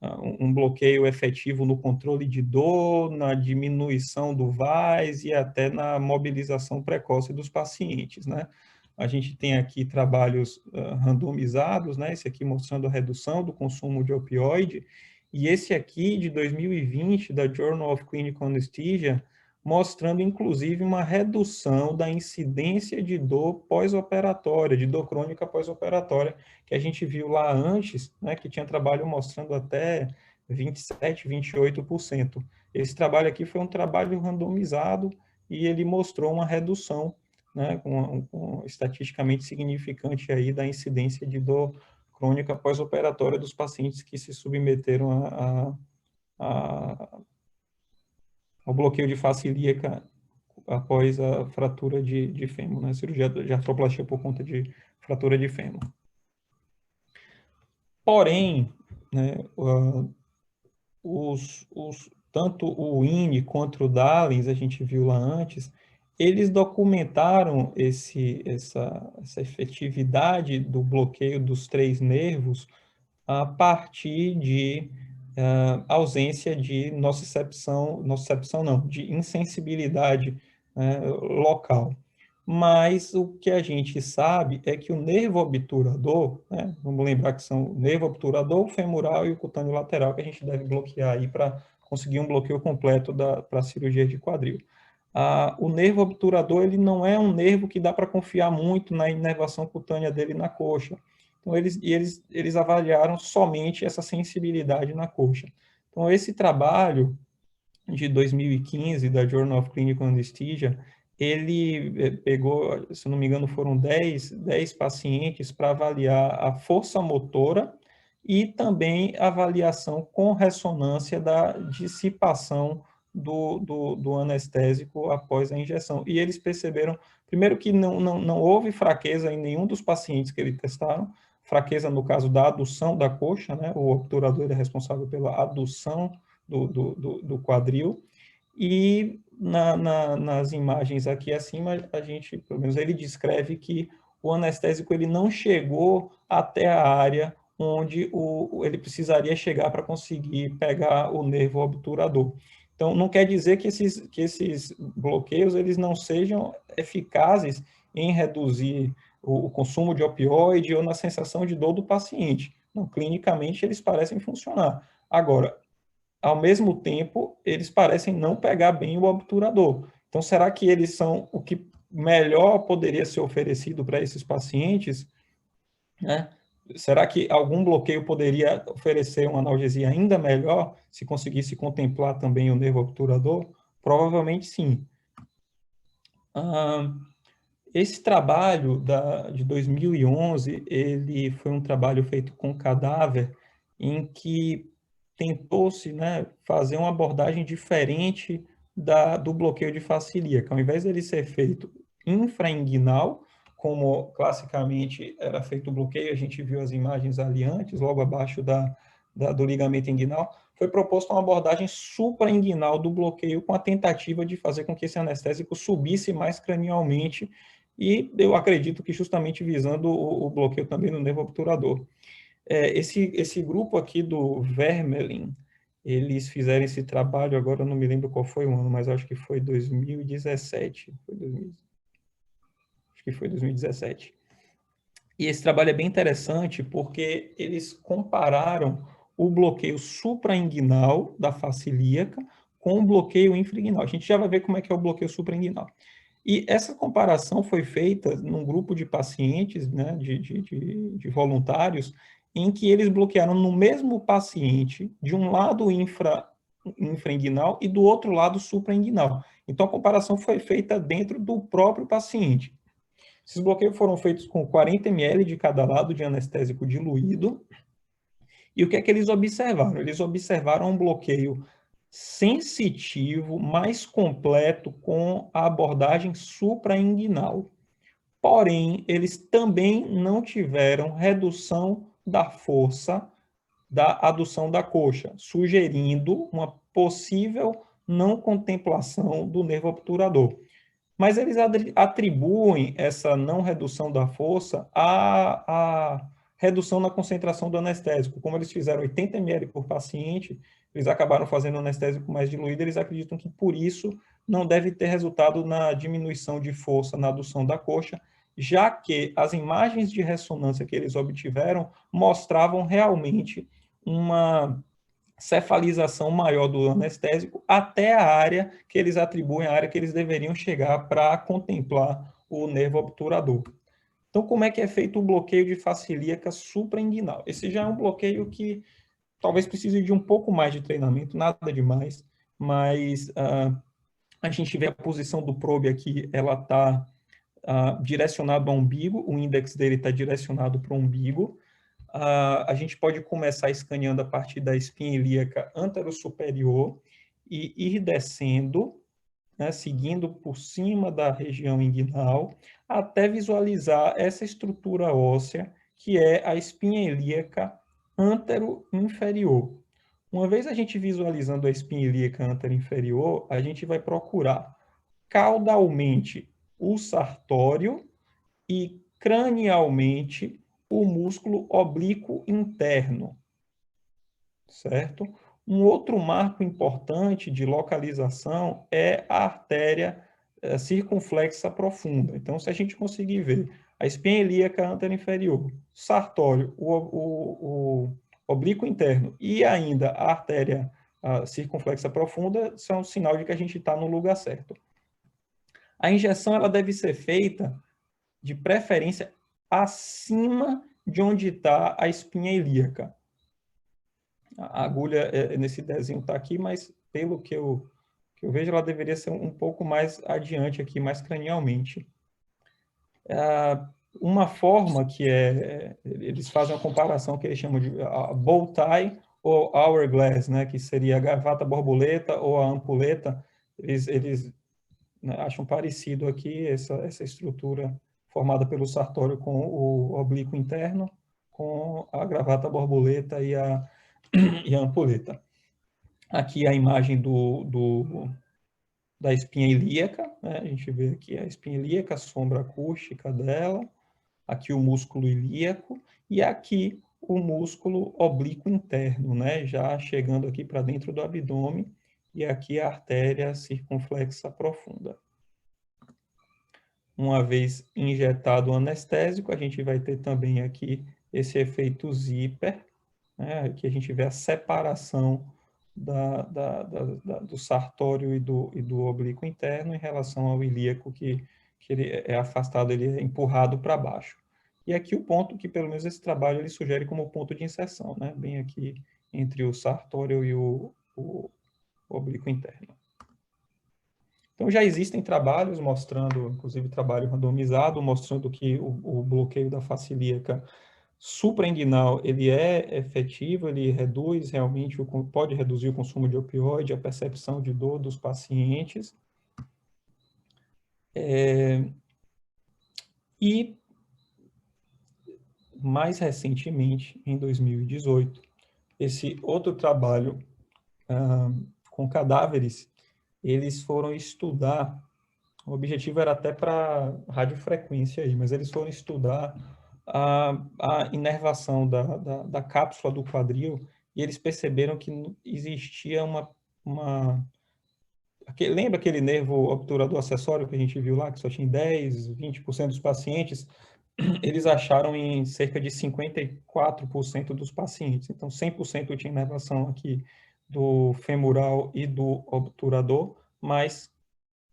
um bloqueio efetivo no controle de dor, na diminuição do VAS e até na mobilização precoce dos pacientes, né? A gente tem aqui trabalhos randomizados, né? Esse aqui mostrando a redução do consumo de opioide, e esse aqui de 2020, da Journal of Clinical Anesthesia, mostrando inclusive uma redução da incidência de dor pós-operatória, de dor crônica pós-operatória, que a gente viu lá antes, né, que tinha trabalho mostrando até 27, 28%. Esse trabalho aqui foi um trabalho randomizado e ele mostrou uma redução, né, estatisticamente significante aí da incidência de dor crônica pós-operatória dos pacientes que se submeteram ao bloqueio de face ilíaca após a fratura de fêmur, né, cirurgia de artroplastia por conta de fratura de fêmur. Porém, né, tanto o INE quanto o Dallins, a gente viu lá antes, eles documentaram essa efetividade do bloqueio dos 3 nervos a partir de ausência de nocicepção não, de insensibilidade local. Mas o que a gente sabe é que o nervo obturador, né, vamos lembrar que são o nervo obturador, o femoral e o cutâneo lateral, que a gente deve bloquear aí para conseguir um bloqueio completo para a cirurgia de quadril. O nervo obturador, ele não é um nervo que dá para confiar muito na inervação cutânea dele na coxa. Então, eles avaliaram somente essa sensibilidade na coxa. Então, esse trabalho de 2015, da Journal of Clinical Anesthesia, ele pegou, se não me engano, foram 10 pacientes para avaliar a força motora e também avaliação com ressonância da dissipação do anestésico após a injeção. E eles perceberam, primeiro, que não houve fraqueza em nenhum dos pacientes que eles testaram, fraqueza no caso da adução da coxa, né? O obturador é responsável pela adução do quadril, e nas imagens aqui acima, a gente, pelo menos ele descreve que o anestésico ele não chegou até a área onde ele precisaria chegar para conseguir pegar o nervo obturador. Então, não quer dizer que esses bloqueios eles não sejam eficazes em reduzir o consumo de opioide ou na sensação de dor do paciente. Não, clinicamente, eles parecem funcionar. Agora, ao mesmo tempo, eles parecem não pegar bem o obturador. Então, será que eles são o que melhor poderia ser oferecido para esses pacientes? Né? Será que algum bloqueio poderia oferecer uma analgesia ainda melhor, se conseguisse contemplar também o nervo obturador? Provavelmente sim. Esse trabalho de 2011, ele foi um trabalho feito com cadáver, em que tentou-se, né, fazer uma abordagem diferente do bloqueio de face ilíaca. Ao invés dele ser feito infrainguinal, como classicamente era feito o bloqueio, a gente viu as imagens ali antes, logo abaixo do ligamento inguinal, foi proposta uma abordagem suprainguinal do bloqueio, com a tentativa de fazer com que esse anestésico subisse mais cranialmente, e eu acredito que justamente visando o bloqueio também no nervo obturador. Esse grupo aqui do Vermelin, eles fizeram esse trabalho, agora eu não me lembro qual foi o ano, mas acho que foi 2017. Acho que foi 2017. E esse trabalho é bem interessante porque eles compararam o bloqueio suprainguinal da face ilíaca com o bloqueio infrainguinal. A gente já vai ver como é que é o bloqueio suprainguinal. E essa comparação foi feita num grupo de pacientes, né, de voluntários, em que eles bloquearam no mesmo paciente, de um lado infrainguinal e do outro lado suprainguinal. Então, a comparação foi feita dentro do próprio paciente. Esses bloqueios foram feitos com 40 ml de cada lado de anestésico diluído. E o que é que eles observaram? Eles observaram um bloqueio sensitivo, mais completo, com a abordagem suprainguinal. Porém, eles também não tiveram redução da força da adução da coxa, sugerindo uma possível não contemplação do nervo obturador. Mas eles atribuem essa não redução da força redução na concentração do anestésico. Como eles fizeram 80 ml por paciente, eles acabaram fazendo um anestésico mais diluído, eles acreditam que por isso não deve ter resultado na diminuição de força na adução da coxa, já que as imagens de ressonância que eles obtiveram mostravam realmente uma cefalização maior do anestésico até a área que eles atribuem, a área que eles deveriam chegar para contemplar o nervo obturador. Então, como é que é feito o bloqueio de face ilíaca suprainguinal? Esse já é um bloqueio que talvez precise de um pouco mais de treinamento, nada demais, mas a gente vê a posição do probe aqui, ela está direcionado ao umbigo, o índex dele está direcionado para o umbigo. A gente pode começar escaneando a partir da espinha ilíaca antero-superior e ir descendo, né, seguindo por cima da região inguinal, até visualizar essa estrutura óssea, que é a espinha ilíaca antero-inferior. Uma vez a gente visualizando a espinha ilíaca antero-inferior, a gente vai procurar caudalmente o sartório e cranialmente o músculo oblíquo interno, certo? Um outro marco importante de localização é a artéria circunflexa profunda. Então, se a gente conseguir ver a espinha ilíaca antero-inferior, sartório, o oblíquo interno e ainda a artéria circunflexa profunda, são um sinal de que a gente está no lugar certo. A injeção ela deve ser feita, de preferência, acima de onde está a espinha ilíaca. A agulha nesse desenho está aqui, mas pelo que eu vejo, ela deveria ser um pouco mais adiante aqui, mais cranialmente. Uma forma que eles fazem uma comparação que eles chamam de bow tie ou hourglass, né, que seria a gravata borboleta ou a ampuleta. Eles né, acham parecido aqui essa estrutura formada pelo sartório com o oblíquo interno, com a gravata borboleta e a ampuleta. Aqui a imagem da espinha ilíaca, né? A gente vê aqui a espinha ilíaca, a sombra acústica dela, aqui o músculo ilíaco, e aqui o músculo oblíquo interno, né? Já chegando aqui para dentro do abdômen, e aqui a artéria circunflexa profunda. Uma vez injetado o anestésico, a gente vai ter também aqui esse efeito zíper, né, que a gente vê a separação do sartório e do oblíquo interno em relação ao ilíaco, que ele é afastado, ele é empurrado para baixo. E aqui o ponto que, pelo menos, esse trabalho ele sugere como ponto de inserção, né, bem aqui entre o sartório e o oblíquo interno. Então, já existem trabalhos mostrando, inclusive trabalho randomizado, mostrando que o bloqueio da face ilíaca suprainguinal, ele é efetivo, ele reduz realmente, pode reduzir o consumo de opioide, a percepção de dor dos pacientes. E, mais recentemente, em 2018, esse outro trabalho com cadáveres, eles foram estudar, o objetivo era até para radiofrequência aí, mas eles foram estudar a inervação da cápsula do quadril, e eles perceberam que existia lembra aquele nervo obturador acessório que a gente viu lá, que só tinha 10, 20% dos pacientes? Eles acharam em cerca de 54% dos pacientes. Então, 100% tinha inervação aqui do femoral e do obturador, mas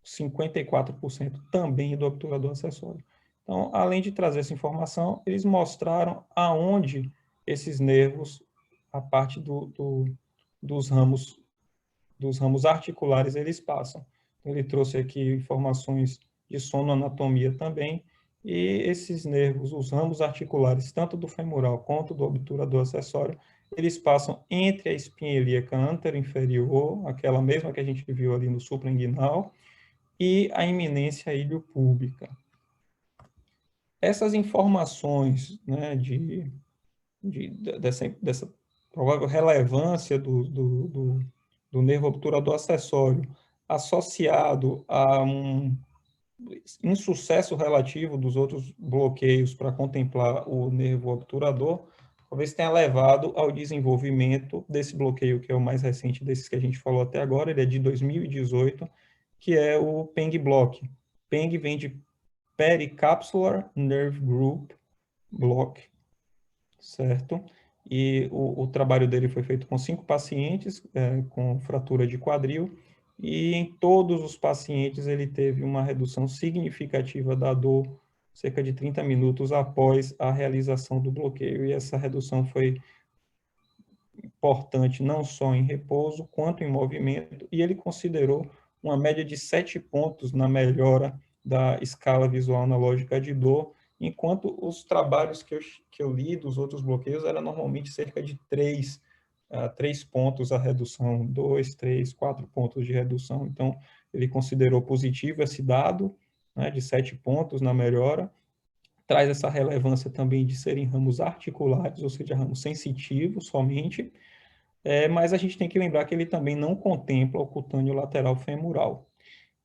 54% também do obturador acessório. Então, além de trazer essa informação, eles mostraram aonde esses nervos, a parte dos ramos articulares, eles passam. Ele trouxe aqui informações de sonoanatomia também, e esses nervos, os ramos articulares, tanto do femoral quanto do obturador acessório, eles passam entre a espinha ilíaca antero-inferior, aquela mesma que a gente viu ali no suprainguinal, e a iminência iliopúbica. Essas informações, né, dessa provável relevância do nervo obturador acessório associado a insucesso relativo dos outros bloqueios para contemplar o nervo obturador, talvez tenha levado ao desenvolvimento desse bloqueio, que é o mais recente desses que a gente falou até agora, ele é de 2018, que é o PENG Block. PENG vem de Pericapsular Nerve Group Block, certo? E o trabalho dele foi feito com 5 pacientes com fratura de quadril, e em todos os pacientes ele teve uma redução significativa da dor, cerca de 30 minutos após a realização do bloqueio, e essa redução foi importante não só em repouso, quanto em movimento, e ele considerou uma média de 7 pontos na melhora da escala visual analógica de dor, enquanto os trabalhos que eu li dos outros bloqueios era normalmente cerca de 3 pontos a redução, 2, 3, 4 pontos de redução. Então, ele considerou positivo esse dado, né, de 7 pontos na melhora, traz essa relevância também de serem ramos articulares, ou seja, ramos sensitivos somente, mas a gente tem que lembrar que ele também não contempla o cutâneo lateral femoral.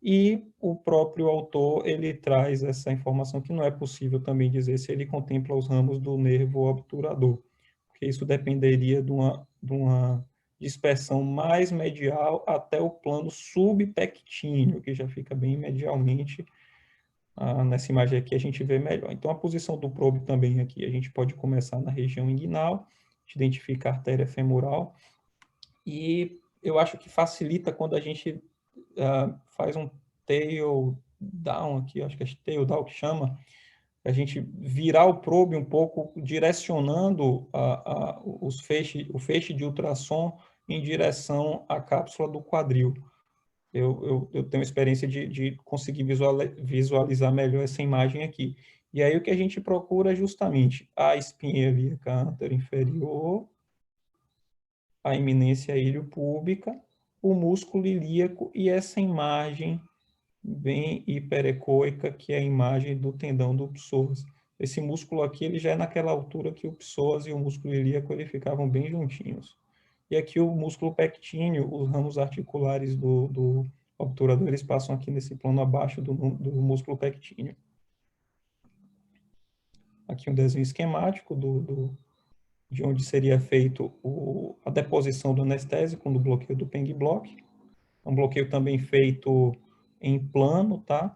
E o próprio autor, ele traz essa informação que não é possível também dizer se ele contempla os ramos do nervo obturador, porque isso dependeria de uma dispersão mais medial até o plano subpectíneo, que já fica bem medialmente. Nessa imagem aqui a gente vê melhor. Então, a posição do probe também aqui, a gente pode começar na região inguinal, identificar a artéria femoral, e eu acho que facilita quando a gente faz um tail down aqui, acho que é tail down que chama, a gente virar o probe um pouco, direcionando o feixe de ultrassom em direção à cápsula do quadril. Eu tenho experiência de conseguir visualizar melhor essa imagem aqui. E aí o que a gente procura é justamente a espinha ilíaca anterior-inferior, a eminência iliopúbica, o músculo ilíaco e essa imagem bem hiperecoica, que é a imagem do tendão do psoas. Esse músculo aqui, ele já é naquela altura que o psoas e o músculo ilíaco ele ficavam bem juntinhos. E aqui o músculo pectíneo, os ramos articulares do obturador, eles passam aqui nesse plano abaixo do músculo pectíneo. Aqui um desenho esquemático de onde seria feito a deposição do anestésico no bloqueio do PENG Block. Um bloqueio também feito em plano, tá?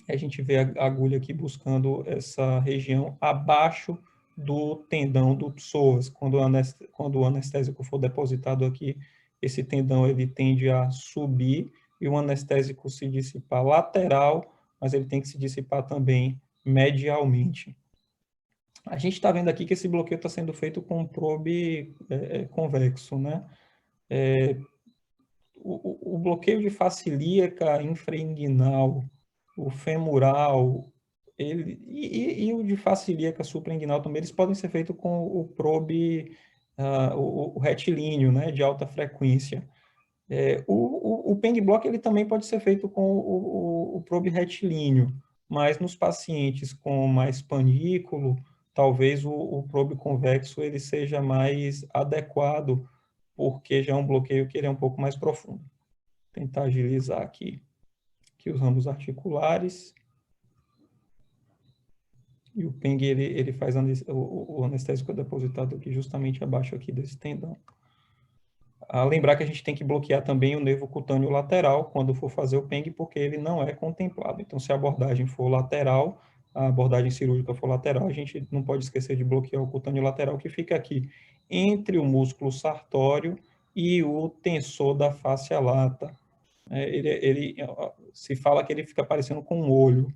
A gente vê a agulha aqui buscando essa região abaixo do tendão do psoas. Quando o anestésico for depositado aqui, esse tendão ele tende a subir e o anestésico se dissipar lateral, mas ele tem que se dissipar também medialmente. A gente está vendo aqui que esse bloqueio está sendo feito com um probe convexo, né? O bloqueio de face ilíaca infrainguinal, o femoral, e o de face ilíaca suprainguinal também, eles podem ser feitos com o probe, o retilíneo, né, de alta frequência. O PENG Block ele também pode ser feito com o probe retilíneo, mas nos pacientes com mais panículo, talvez o probe convexo ele seja mais adequado, porque já é um bloqueio que ele é um pouco mais profundo. Vou tentar agilizar aqui os ramos articulares. E o PENG, ele faz o anestésico depositado aqui justamente abaixo aqui desse tendão. Lembrar que a gente tem que bloquear também o nervo cutâneo lateral quando for fazer o PENG, porque ele não é contemplado. Então, se a abordagem for lateral, a abordagem cirúrgica for lateral, a gente não pode esquecer de bloquear o cutâneo lateral, que fica aqui entre o músculo sartório e o tensor da fáscia lata. Ele se fala que ele fica parecendo com um olho.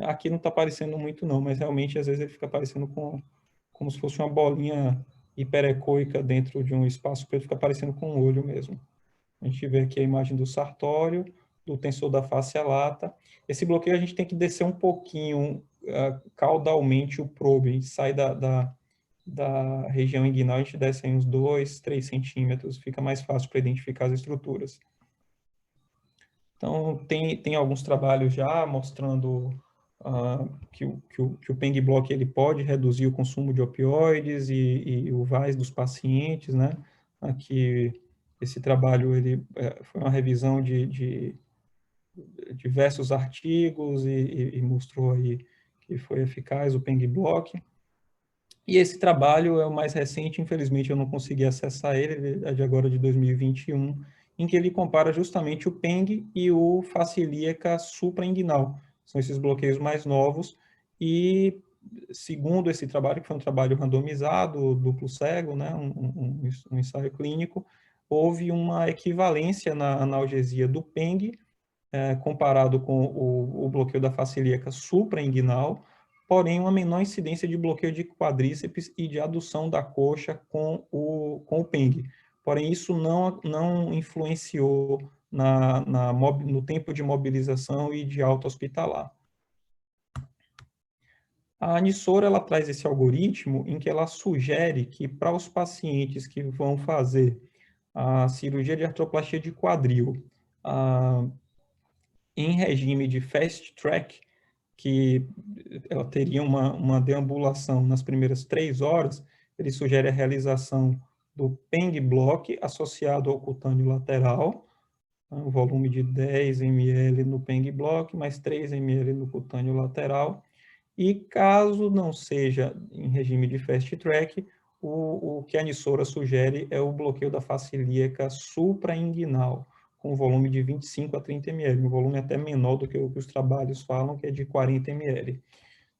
Aqui não está aparecendo muito não, mas realmente às vezes ele fica parecendo como se fosse uma bolinha hiperecoica dentro de um espaço preto, fica parecendo com um olho mesmo. A gente vê aqui a imagem do sartório, do tensor da fáscia lata. Esse bloqueio a gente tem que descer um pouquinho caudalmente o probe, a gente sai da região inguinal, a gente desce aí uns 2, 3 centímetros, fica mais fácil para identificar as estruturas. Então, tem alguns trabalhos já mostrando que o PENG Block ele pode reduzir o consumo de opioides e o VAS dos pacientes, né? Aqui, esse trabalho ele foi uma revisão de diversos artigos e mostrou aí que foi eficaz o PENG-Block. E esse trabalho é o mais recente, infelizmente eu não consegui acessar ele, é de agora de 2021, em que ele compara justamente o PENG e o facilíaca suprainguinal. São esses bloqueios mais novos e, segundo esse trabalho, que foi um trabalho randomizado, duplo cego, né, um ensaio clínico, houve uma equivalência na analgesia do PENG, comparado com o bloqueio da facilíaca suprainguinal, porém uma menor incidência de bloqueio de quadríceps e de adução da coxa com o PENG. Porém, isso não influenciou no tempo de mobilização e de alta hospitalar. A Anissora, ela traz esse algoritmo em que ela sugere que para os pacientes que vão fazer a cirurgia de artroplastia de quadril, em regime de fast track, que ela teria uma deambulação nas primeiras 3 horas, ele sugere a realização do PENG Block associado ao cutâneo lateral, um volume de 10 ml no PENG Block, mais 3 ml no cutâneo lateral, e caso não seja em regime de fast track, o que a Anissora sugere é o bloqueio da facilíaca suprainguinal, com volume de 25 a 30 ml, um volume até menor do que o que os trabalhos falam, que é de 40 ml.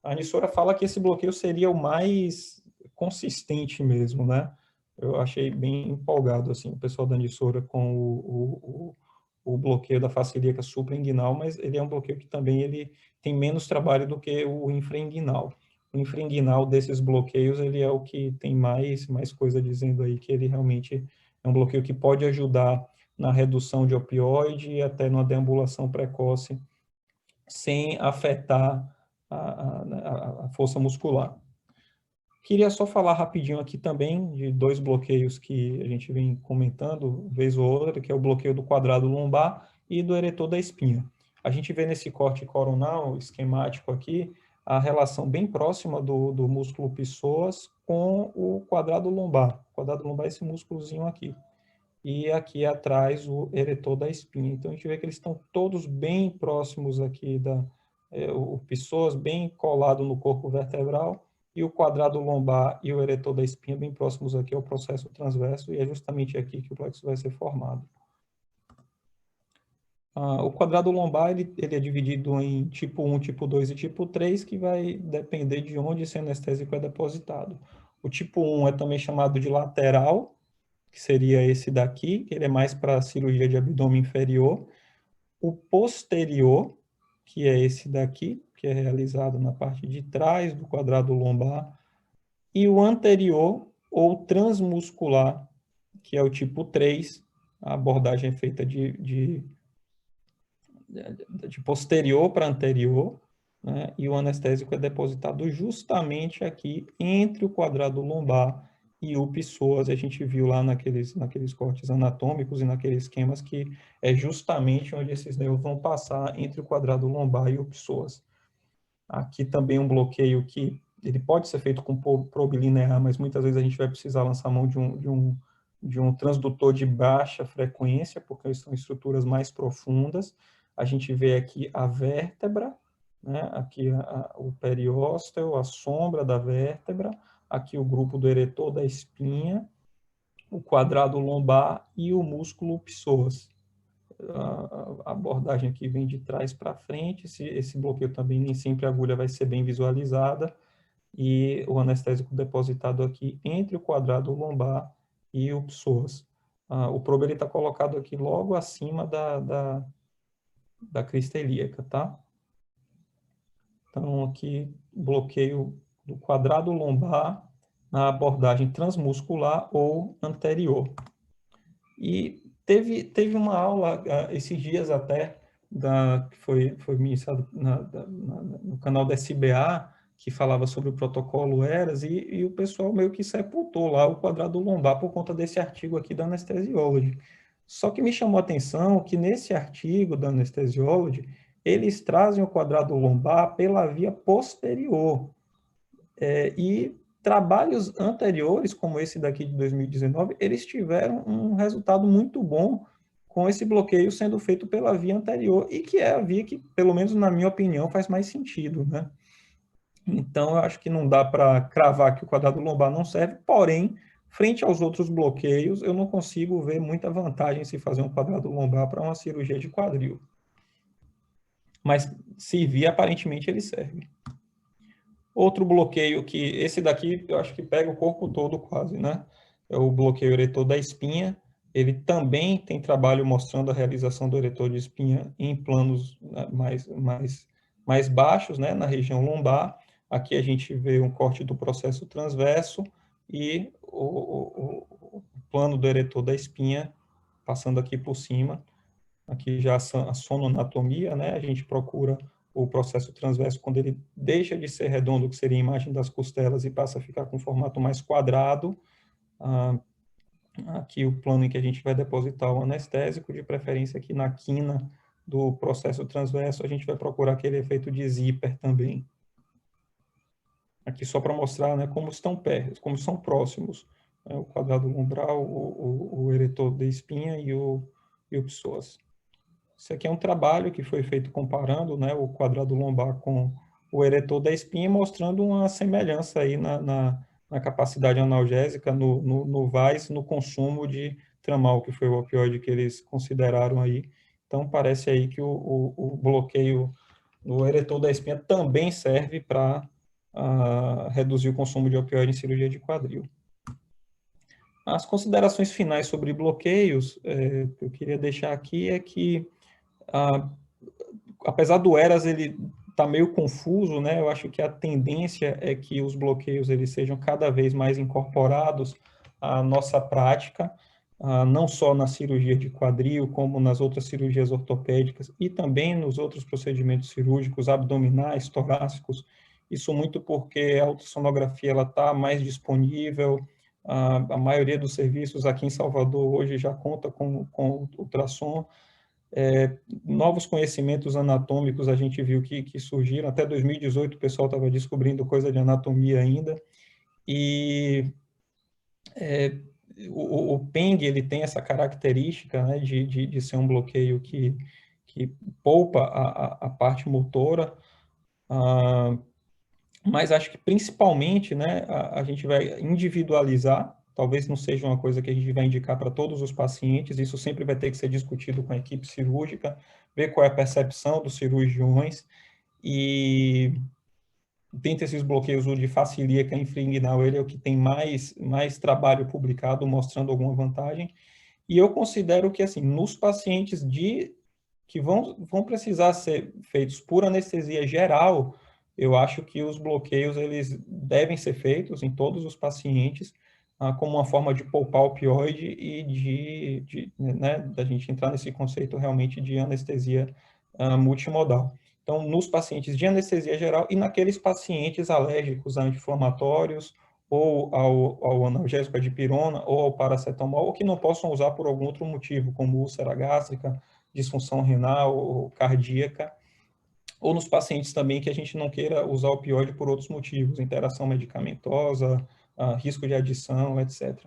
A Anissora fala que esse bloqueio seria o mais consistente mesmo, né? Eu achei bem empolgado, assim, o pessoal da Anissora com o bloqueio da facilíaca suprainguinal, mas ele é um bloqueio que também ele tem menos trabalho do que o infrainguinal. O infrainguinal desses bloqueios, ele é o que tem mais coisa dizendo aí, que ele realmente é um bloqueio que pode ajudar na redução de opioide e até na deambulação precoce, sem afetar a força muscular. Queria só falar rapidinho aqui também de 2 bloqueios que a gente vem comentando, vez ou outra, que é o bloqueio do quadrado lombar e do eretor da espinha. A gente vê nesse corte coronal esquemático aqui a relação bem próxima do músculo psoas com o quadrado lombar. O quadrado lombar é esse músculozinho aqui. E aqui atrás o eretor da espinha. Então a gente vê que eles estão todos bem próximos aqui o psoas bem colado no corpo vertebral e o quadrado lombar e o eretor da espinha bem próximos aqui ao processo transverso, e é justamente aqui que o plexo vai ser formado. O quadrado lombar ele é dividido em tipo 1, tipo 2 e tipo 3, que vai depender de onde esse anestésico é depositado. O tipo 1 é também chamado de lateral, que seria esse daqui, que ele é mais para cirurgia de abdômen inferior. O posterior, que é esse daqui, que é realizado na parte de trás do quadrado lombar. E o anterior, ou transmuscular, que é o tipo 3, a abordagem é feita de posterior para anterior, né? E o anestésico é depositado justamente aqui entre o quadrado lombar e o psoas. A gente viu lá naqueles cortes anatômicos e naqueles esquemas que é justamente onde esses nervos vão passar entre o quadrado lombar e o psoas. Aqui também um bloqueio que ele pode ser feito com probilina EA, mas muitas vezes a gente vai precisar lançar mão de um transdutor de baixa frequência, porque são estruturas mais profundas. A gente vê aqui a vértebra, né? Aqui o periósteo, a sombra da vértebra, aqui o grupo do eretor da espinha, o quadrado lombar e o músculo psoas. A abordagem aqui vem de trás para frente, esse bloqueio também nem sempre a agulha vai ser bem visualizada, e o anestésico depositado aqui entre o quadrado lombar e o psoas. O probe está colocado aqui logo acima da crista ilíaca, tá? Então, aqui, bloqueio do quadrado lombar na abordagem transmuscular ou anterior. E teve uma aula, esses dias até, que foi ministrado no canal da SBA, que falava sobre o protocolo ERAS, e o pessoal meio que sepultou lá o quadrado lombar por conta desse artigo aqui da Anesthesiology. Só que me chamou a atenção que nesse artigo da Anesthesiology, eles trazem o quadrado lombar pela via posterior. E trabalhos anteriores, como esse daqui de 2019, eles tiveram um resultado muito bom com esse bloqueio sendo feito pela via anterior, e que é a via que, pelo menos na minha opinião, faz mais sentido, né? Então, eu acho que não dá para cravar que o quadrado lombar não serve, porém, frente aos outros bloqueios, eu não consigo ver muita vantagem se fazer um quadrado lombar para uma cirurgia de quadril. Mas servir, aparentemente, ele serve. Outro bloqueio que, esse daqui, eu acho que pega o corpo todo quase, né? É o bloqueio eretor da espinha. Ele também tem trabalho mostrando a realização do eretor de espinha em planos mais baixos, né? Na região lombar. Aqui a gente vê um corte do processo transverso e o plano do eretor da espinha passando aqui por cima. Aqui já a sonoanatomia, né? A gente procura o processo transverso quando ele deixa de ser redondo, que seria a imagem das costelas, e passa a ficar com um formato mais quadrado. Aqui o plano em que a gente vai depositar o anestésico, de preferência aqui na quina do processo transverso, a gente vai procurar aquele efeito de zíper também. Aqui só para mostrar, né, como estão perto, como são próximos, né, o quadrado umbral, o eretor da espinha e o psoas. Isso aqui é um trabalho que foi feito comparando, né, o quadrado lombar com o eretor da espinha, mostrando uma semelhança aí na capacidade analgésica, no VAS, no consumo de tramal, que foi o opioide que eles consideraram aí. Então, parece aí que o bloqueio no eretor da espinha também serve para reduzir o consumo de opioide em cirurgia de quadril. As considerações finais sobre bloqueios que eu queria deixar aqui é que apesar do ERAS ele tá meio confuso, né? Eu acho que a tendência é que os bloqueios eles sejam cada vez mais incorporados à nossa prática, não só na cirurgia de quadril, como nas outras cirurgias ortopédicas e também nos outros procedimentos cirúrgicos abdominais, torácicos. Isso muito porque a ultrassonografia ela está mais disponível. A maioria dos serviços aqui em Salvador hoje já conta com ultrassom. Novos conhecimentos anatômicos a gente viu que surgiram. Até 2018 o pessoal estava descobrindo coisa de anatomia ainda. E o PENG ele tem essa característica, né, de ser um bloqueio que poupa a parte motora, mas acho que principalmente, né, a gente vai individualizar. Talvez não seja uma coisa que a gente vai indicar para todos os pacientes, isso sempre vai ter que ser discutido com a equipe cirúrgica, ver qual é a percepção dos cirurgiões, e dentre esses bloqueios, o de face ilíaca inguinal, ele é o que tem mais trabalho publicado mostrando alguma vantagem, e eu considero que, assim, nos pacientes que vão precisar ser feitos por anestesia geral, eu acho que os bloqueios eles devem ser feitos em todos os pacientes, como uma forma de poupar opioide e né, da gente entrar nesse conceito realmente de anestesia multimodal. Então, nos pacientes de anestesia geral e naqueles pacientes alérgicos a anti-inflamatórios, ou ao analgésico, a dipirona, ou ao paracetamol, ou que não possam usar por algum outro motivo, como úlcera gástrica, disfunção renal ou cardíaca, ou nos pacientes também que a gente não queira usar opioide por outros motivos, interação medicamentosa, risco de adição, etc.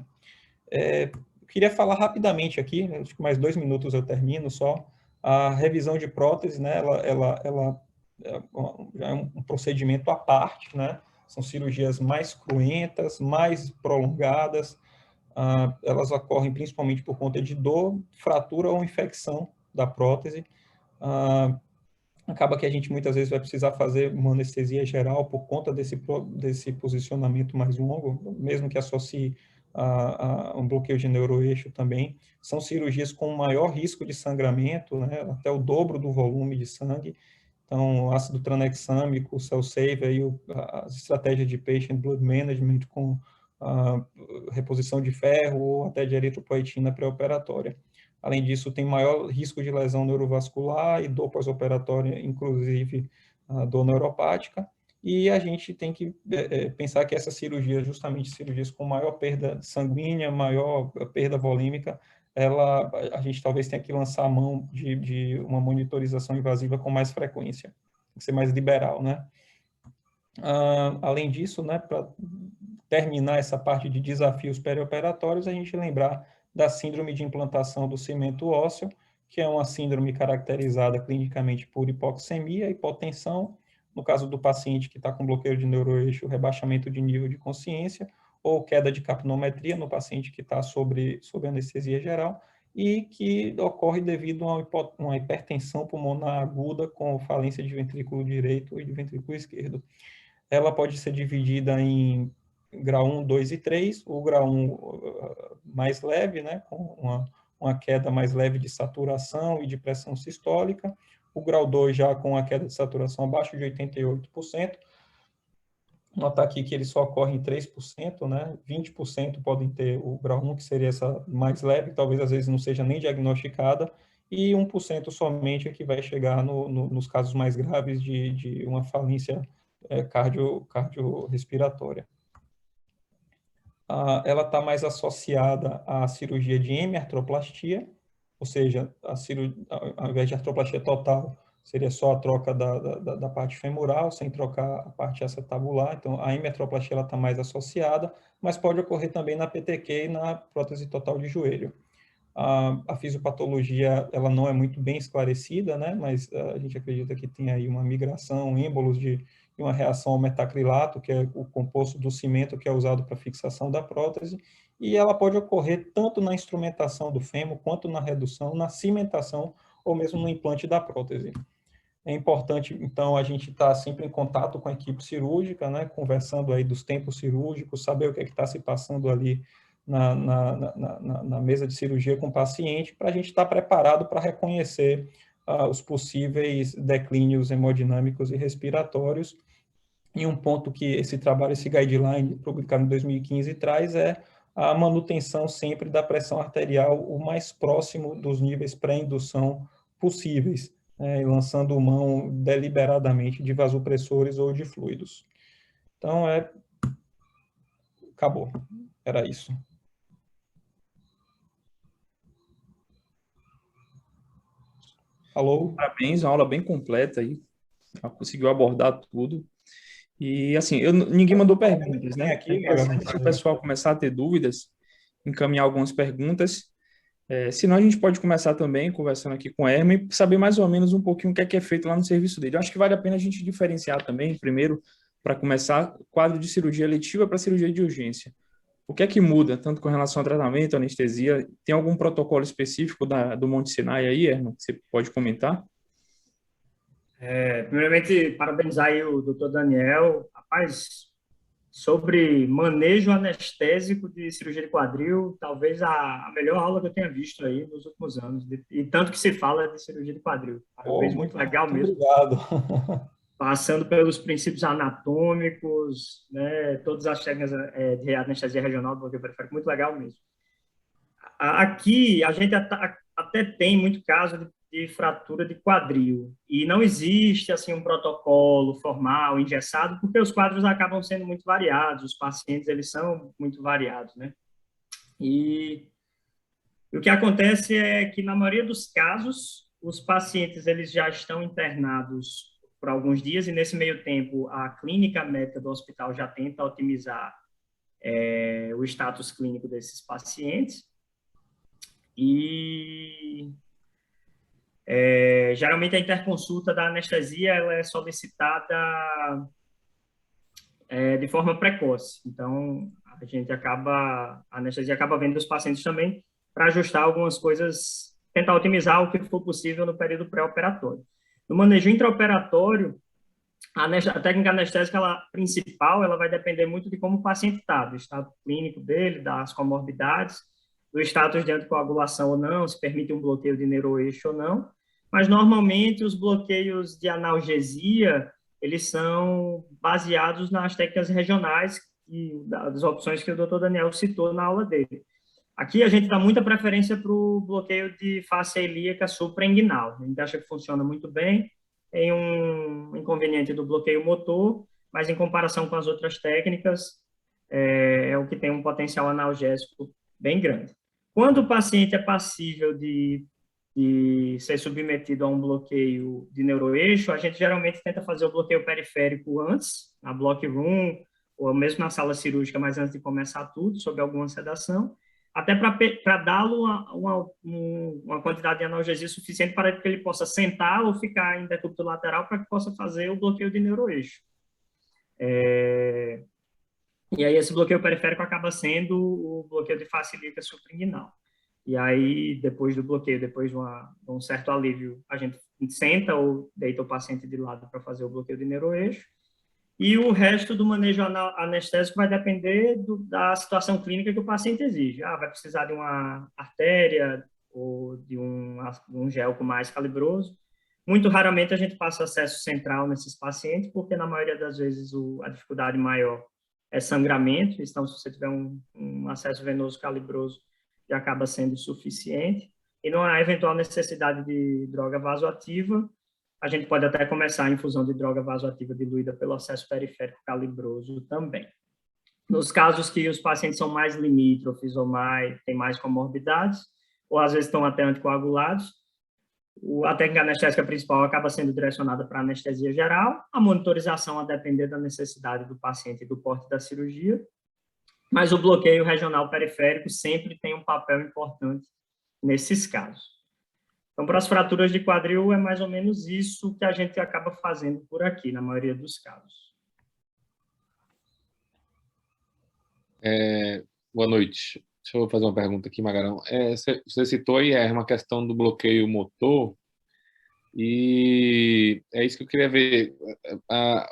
Eu queria falar rapidamente aqui, acho que mais 2 minutos eu termino só, a revisão de prótese, né, ela já é um procedimento à parte, né, são cirurgias mais cruentas, mais prolongadas, elas ocorrem principalmente por conta de dor, fratura ou infecção da prótese. Acaba que a gente muitas vezes vai precisar fazer uma anestesia geral por conta desse posicionamento mais longo, mesmo que associe a um bloqueio de neuroeixo também. São cirurgias com maior risco de sangramento, né, até o dobro do volume de sangue. Então, ácido tranexâmico, cell saver, as estratégias de patient blood management com reposição de ferro ou até de eritropoetina pré-operatória. Além disso, tem maior risco de lesão neurovascular e dor pós-operatória, inclusive dor neuropática. E a gente tem que pensar que essas cirurgias, justamente cirurgias com maior perda sanguínea, maior perda volêmica, a gente talvez tenha que lançar a mão de uma monitorização invasiva com mais frequência, tem que ser mais liberal, né? Além disso, né, para terminar essa parte de desafios perioperatórios, a gente lembrar da síndrome de implantação do cimento ósseo, que é uma síndrome caracterizada clinicamente por hipoxemia, hipotensão, no caso do paciente que está com bloqueio de neuroeixo, rebaixamento de nível de consciência, ou queda de capnometria no paciente que está sob anestesia geral, e que ocorre devido a uma hipertensão pulmonar aguda com falência de ventrículo direito e de ventrículo esquerdo. Ela pode ser dividida em grau 1, 2 e 3, o grau 1 mais leve, né, com uma queda mais leve de saturação e de pressão sistólica, o grau 2 já com a queda de saturação abaixo de 88%, notar aqui que ele só ocorre em 3%, né? 20% podem ter o grau 1, que seria essa mais leve, talvez às vezes não seja nem diagnosticada, e 1% somente é que vai chegar nos casos mais graves de uma falência cardiorrespiratória. Ela está mais associada à cirurgia de hemiartroplastia, ou seja, ao invés de artroplastia total, seria só a troca da parte femoral, sem trocar a parte acetabular. Então, a hemiartroplastia está mais associada, mas pode ocorrer também na PTQ e na prótese total de joelho. A fisiopatologia, ela não é muito bem esclarecida, né? Mas a gente acredita que tem aí uma migração, êmbolos de uma reação ao metacrilato, que é o composto do cimento que é usado para fixação da prótese, e ela pode ocorrer tanto na instrumentação do fêmur, quanto na redução, na cimentação, ou mesmo no implante da prótese. É importante, então, a gente estar sempre em contato com a equipe cirúrgica, né, conversando aí dos tempos cirúrgicos, saber o que é que está se passando ali na mesa de cirurgia com o paciente, para a gente estar preparado para reconhecer os possíveis declínios hemodinâmicos e respiratórios. E um ponto que esse trabalho, esse guideline, publicado em 2015, traz é a manutenção sempre da pressão arterial o mais próximo dos níveis pré-indução possíveis, lançando mão deliberadamente de vasopressores ou de fluidos. Então, acabou. Era isso. Alô? Parabéns, uma aula bem completa aí. Ela conseguiu abordar tudo. E, assim, ninguém mandou perguntas, né? Aqui, É interessante se o pessoal começar a ter dúvidas, encaminhar algumas perguntas. Senão, a gente pode começar também conversando aqui com o Herman e saber mais ou menos um pouquinho o que é feito lá no serviço dele. Eu acho que vale a pena a gente diferenciar também, primeiro, para começar, quadro de cirurgia eletiva para cirurgia de urgência. O que é que muda, tanto com relação ao tratamento, anestesia? Tem algum protocolo específico do Monte Sinai aí, Herman, que você pode comentar? Primeiramente, parabenizar aí o doutor Daniel. Rapaz, sobre manejo anestésico de cirurgia de quadril, talvez a melhor aula que eu tenha visto aí nos últimos anos, e tanto que se fala de cirurgia de quadril. Parabéns, muito legal mesmo. Obrigado. Passando pelos princípios anatômicos, né, todas as técnicas de anestesia regional do bloqueio periférico, muito legal mesmo. Aqui, a gente até tem muito caso de fratura de quadril, e não existe assim um protocolo formal, engessado, porque os quadros acabam sendo muito variados, os pacientes eles são muito variados, né? E o que acontece é que, na maioria dos casos, os pacientes eles já estão internados por alguns dias, e nesse meio tempo, a clínica médica do hospital já tenta otimizar o status clínico desses pacientes. E geralmente a interconsulta da anestesia ela é solicitada de forma precoce. Então, a anestesia acaba vendo os pacientes também para ajustar algumas coisas, tentar otimizar o que for possível no período pré-operatório. No manejo intraoperatório, a técnica anestésica principal ela vai depender muito de como o paciente está, do estado clínico dele, das comorbidades, do status de anticoagulação ou não, se permite um bloqueio de neuroeixo ou não. Mas, normalmente, os bloqueios de analgesia, eles são baseados nas técnicas regionais e das opções que o Dr. Daniel citou na aula dele. Aqui, a gente dá muita preferência para o bloqueio de face ilíaca suprainguinal. A gente acha que funciona muito bem, tem um inconveniente do bloqueio motor, mas, em comparação com as outras técnicas, é o que tem um potencial analgésico bem grande. Quando o paciente é passível de ser submetido a um bloqueio de neuroeixo, a gente geralmente tenta fazer o bloqueio periférico antes, na block room, ou mesmo na sala cirúrgica, mas antes de começar tudo, sob alguma sedação. até para dá-lo uma quantidade de analgesia suficiente para que ele possa sentar ou ficar em decúbito lateral para que possa fazer o bloqueio de neuroeixo. E aí esse bloqueio periférico acaba sendo o bloqueio de face ilíaca suprainguinal. E aí, depois do bloqueio, depois de um certo alívio, a gente senta ou deita o paciente de lado para fazer o bloqueio de neuroeixo. E o resto do manejo anestésico vai depender da situação clínica que o paciente exige. Vai precisar de uma artéria ou de um gel com mais calibroso. Muito raramente a gente passa acesso central nesses pacientes, porque na maioria das vezes a dificuldade maior é sangramento. Então, se você tiver um acesso venoso calibroso, já acaba sendo suficiente. E não há eventual necessidade de droga vasoativa. A gente pode até começar a infusão de droga vasoativa diluída pelo acesso periférico calibroso também. Nos casos que os pacientes são mais limítrofes ou têm mais comorbidades, ou às vezes estão até anticoagulados, a técnica anestésica principal acaba sendo direcionada para anestesia geral, a monitorização a depender da necessidade do paciente e do porte da cirurgia, mas o bloqueio regional periférico sempre tem um papel importante nesses casos. Então, para as fraturas de quadril, é mais ou menos isso que a gente acaba fazendo por aqui, na maioria dos casos. Boa noite. Deixa eu fazer uma pergunta aqui, Magarão. Você citou aí, uma questão do bloqueio motor, e é isso que eu queria ver.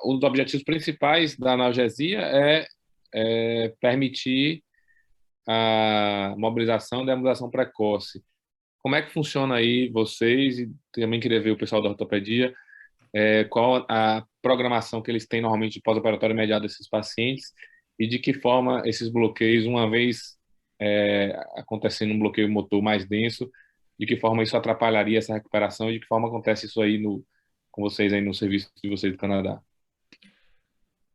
Um dos objetivos principais da analgesia é permitir a mobilização e deambulação precoce. Como é que funciona aí vocês? E também queria ver o pessoal da ortopedia, qual a programação que eles têm normalmente de pós-operatório imediato desses pacientes e de que forma esses bloqueios, uma vez acontecendo um bloqueio motor mais denso, de que forma isso atrapalharia essa recuperação e de que forma acontece isso aí com vocês aí no serviço de vocês do Canadá?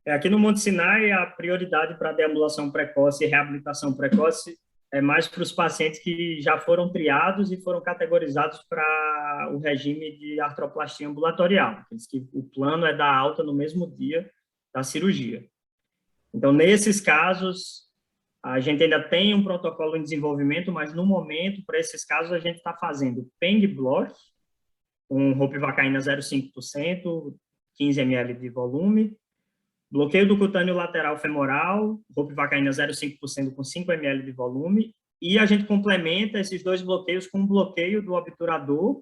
Aqui no Monte Sinai, a prioridade para a deambulação precoce e reabilitação precoce é mais para os pacientes que já foram triados e foram categorizados para o regime de artroplastia ambulatorial, aqueles que o plano é dar alta no mesmo dia da cirurgia. Então, nesses casos, a gente ainda tem um protocolo em desenvolvimento, mas no momento, para esses casos, a gente está fazendo PENG Block, com ropivacaína 0,5%, 15 ml de volume, bloqueio do cutâneo lateral femoral, ropivacaína 0,5% com 5 ml de volume, e a gente complementa esses dois bloqueios com um bloqueio do obturador,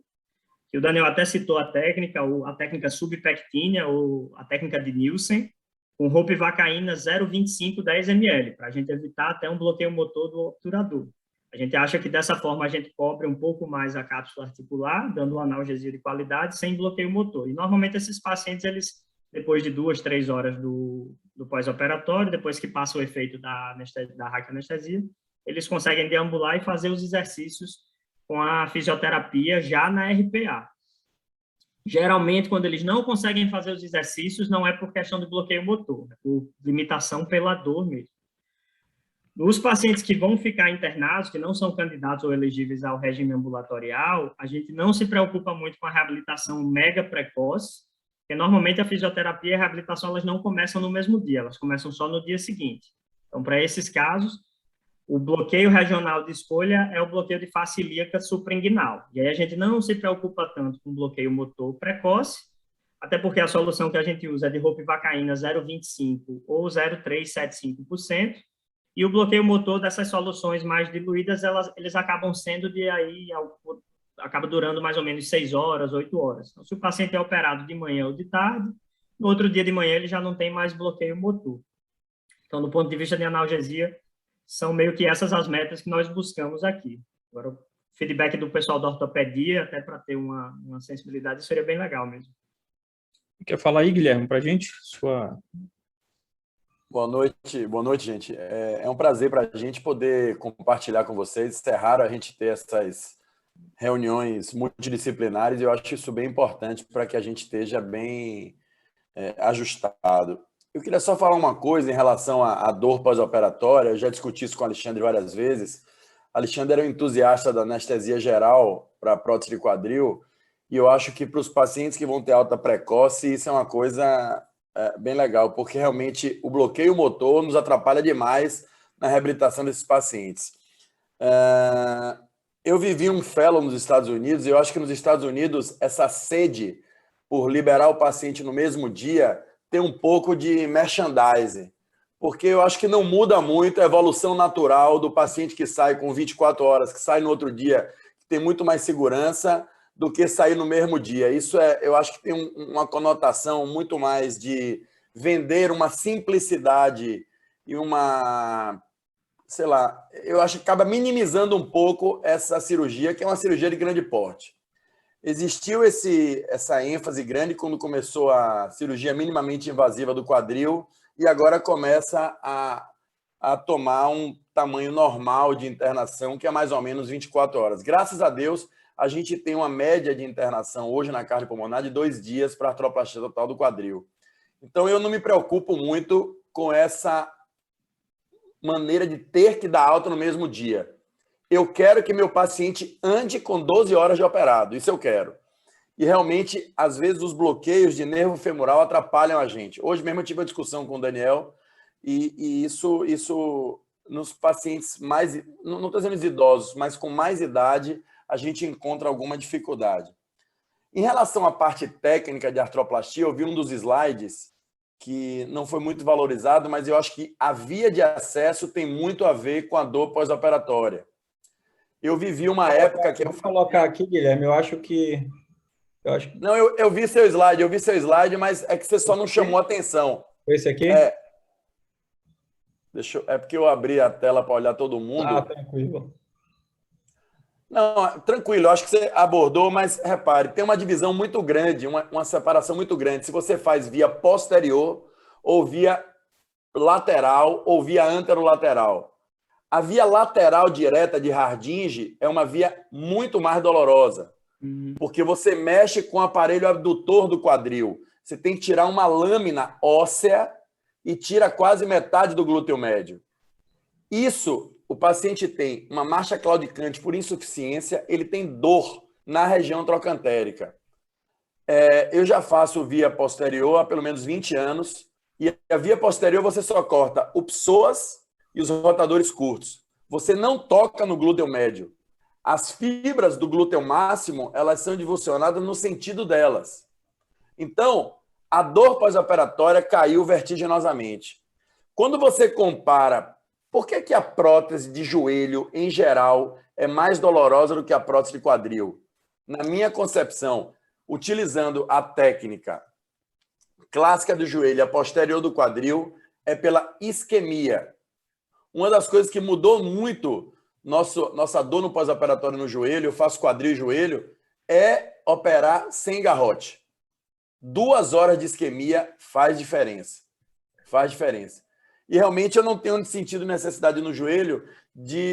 que o Daniel até citou a técnica subpectínea, ou a técnica de Nielsen, com ropivacaína 0,25, 10 ml, para a gente evitar até um bloqueio motor do obturador. A gente acha que dessa forma a gente cobre um pouco mais a cápsula articular, dando uma analgesia de qualidade, sem bloqueio motor. E normalmente esses pacientes, eles depois de 2, 3 horas do pós-operatório, depois que passa o efeito da raquianestesia, eles conseguem deambular e fazer os exercícios com a fisioterapia já na RPA. Geralmente, quando eles não conseguem fazer os exercícios, não é por questão de bloqueio motor, é por limitação pela dor mesmo. Nos pacientes que vão ficar internados, que não são candidatos ou elegíveis ao regime ambulatorial, a gente não se preocupa muito com a reabilitação mega precoce, porque normalmente a fisioterapia e a reabilitação elas não começam no mesmo dia, elas começam só no dia seguinte. Então, para esses casos, o bloqueio regional de escolha é o bloqueio de face ilíaca suprainguinal. E aí a gente não se preocupa tanto com bloqueio motor precoce, até porque a solução que a gente usa é de ropivacaína 0,25 ou 0,375%, e o bloqueio motor dessas soluções mais diluídas, eles acabam sendo acaba durando mais ou menos 6 horas, 8 horas. Então, se o paciente é operado de manhã ou de tarde, no outro dia de manhã ele já não tem mais bloqueio motor. Então, do ponto de vista de analgesia, são meio que essas as metas que nós buscamos aqui. Agora, o feedback do pessoal da ortopedia, até para ter uma sensibilidade, seria bem legal mesmo. Quer falar aí, Guilherme, para a gente? Boa noite, gente. É um prazer para a gente poder compartilhar com vocês. É raro a gente ter essas reuniões multidisciplinares e eu acho isso bem importante para que a gente esteja bem ajustado. Eu queria só falar uma coisa em relação à dor pós-operatória. Eu já discuti isso com o Alexandre várias vezes. Alexandre era um entusiasta da anestesia geral para prótese de quadril e eu acho que para os pacientes que vão ter alta precoce isso é uma coisa bem legal, porque realmente o bloqueio motor nos atrapalha demais na reabilitação desses pacientes. Eu vivi um fellow nos Estados Unidos e eu acho que nos Estados Unidos essa sede por liberar o paciente no mesmo dia tem um pouco de merchandising, porque eu acho que não muda muito a evolução natural do paciente que sai com 24 horas, que sai no outro dia, que tem muito mais segurança do que sair no mesmo dia. Isso eu acho que tem uma conotação muito mais de vender uma simplicidade e uma, sei lá, eu acho que acaba minimizando um pouco essa cirurgia, que é uma cirurgia de grande porte. Existiu essa ênfase grande quando começou a cirurgia minimamente invasiva do quadril e agora começa a tomar um tamanho normal de internação, que é mais ou menos 24 horas. Graças a Deus, a gente tem uma média de internação hoje na cardiopulmonar de 2 dias para artroplastia total do quadril. Então, eu não me preocupo muito com essa maneira de ter que dar alta no mesmo dia. Eu quero que meu paciente ande com 12 horas de operado, isso eu quero. E realmente, às vezes, os bloqueios de nervo femoral atrapalham a gente. Hoje mesmo eu tive uma discussão com o Daniel e isso nos pacientes mais, não estou dizendo idosos, mas com mais idade, a gente encontra alguma dificuldade. Em relação à parte técnica de artroplastia, eu vi um dos slides que não foi muito valorizado, mas eu acho que a via de acesso tem muito a ver com a dor pós-operatória. Eu vivi uma época que... Vou colocar aqui, Guilherme, eu acho que... Não, eu vi seu slide, mas é que você só não chamou atenção. Esse aqui? É porque eu abri a tela para olhar todo mundo. Ah, tranquilo. Não, tranquilo, eu acho que você abordou, mas repare, tem uma divisão muito grande, uma separação muito grande. Se você faz via posterior, ou via lateral, ou via anterolateral. A via lateral direta de Hardinge é uma via muito mais dolorosa, porque você mexe com o aparelho abdutor do quadril. Você tem que tirar uma lâmina óssea e tira quase metade do glúteo médio. Isso, o paciente tem uma marcha claudicante por insuficiência, ele tem dor na região trocantérica. Eu já faço via posterior há pelo menos 20 anos, e a via posterior você só corta o psoas e os rotadores curtos. Você não toca no glúteo médio. As fibras do glúteo máximo, elas são divulsionadas no sentido delas. Então, a dor pós-operatória caiu vertiginosamente. Quando você compara, por que a prótese de joelho, em geral, é mais dolorosa do que a prótese de quadril? Na minha concepção, utilizando a técnica clássica do joelho, a posterior do quadril, é pela isquemia. Uma das coisas que mudou muito nossa dor no pós-operatório no joelho, eu faço quadril e joelho, é operar sem garrote. 2 horas de isquemia faz diferença. Faz diferença. E realmente eu não tenho sentido necessidade no joelho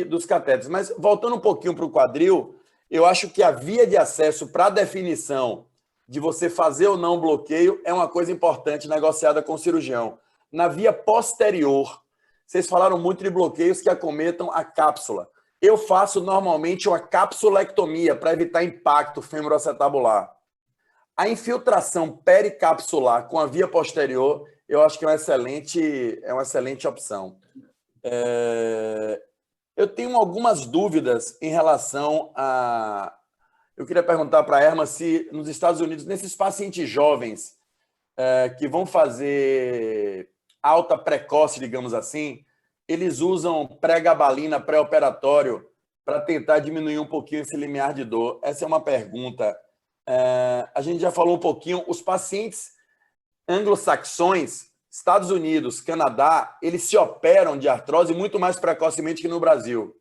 dos catéteres. Mas voltando um pouquinho para o quadril, eu acho que a via de acesso para a definição de você fazer ou não bloqueio é uma coisa importante negociada com o cirurgião. Na via posterior, vocês falaram muito de bloqueios que acometam a cápsula. Eu faço normalmente uma capsulectomia para evitar impacto femoroacetabular. A infiltração pericapsular com a via posterior, eu acho que é uma excelente opção. Eu tenho algumas dúvidas em relação a... Eu queria perguntar para a Erma se nos Estados Unidos, nesses pacientes jovens que vão fazer alta precoce, digamos assim, eles usam pregabalina pré-operatório para tentar diminuir um pouquinho esse limiar de dor. Essa é uma pergunta. A gente já falou um pouquinho, os pacientes anglo-saxões, Estados Unidos, Canadá, eles se operam de artrose muito mais precocemente que no Brasil.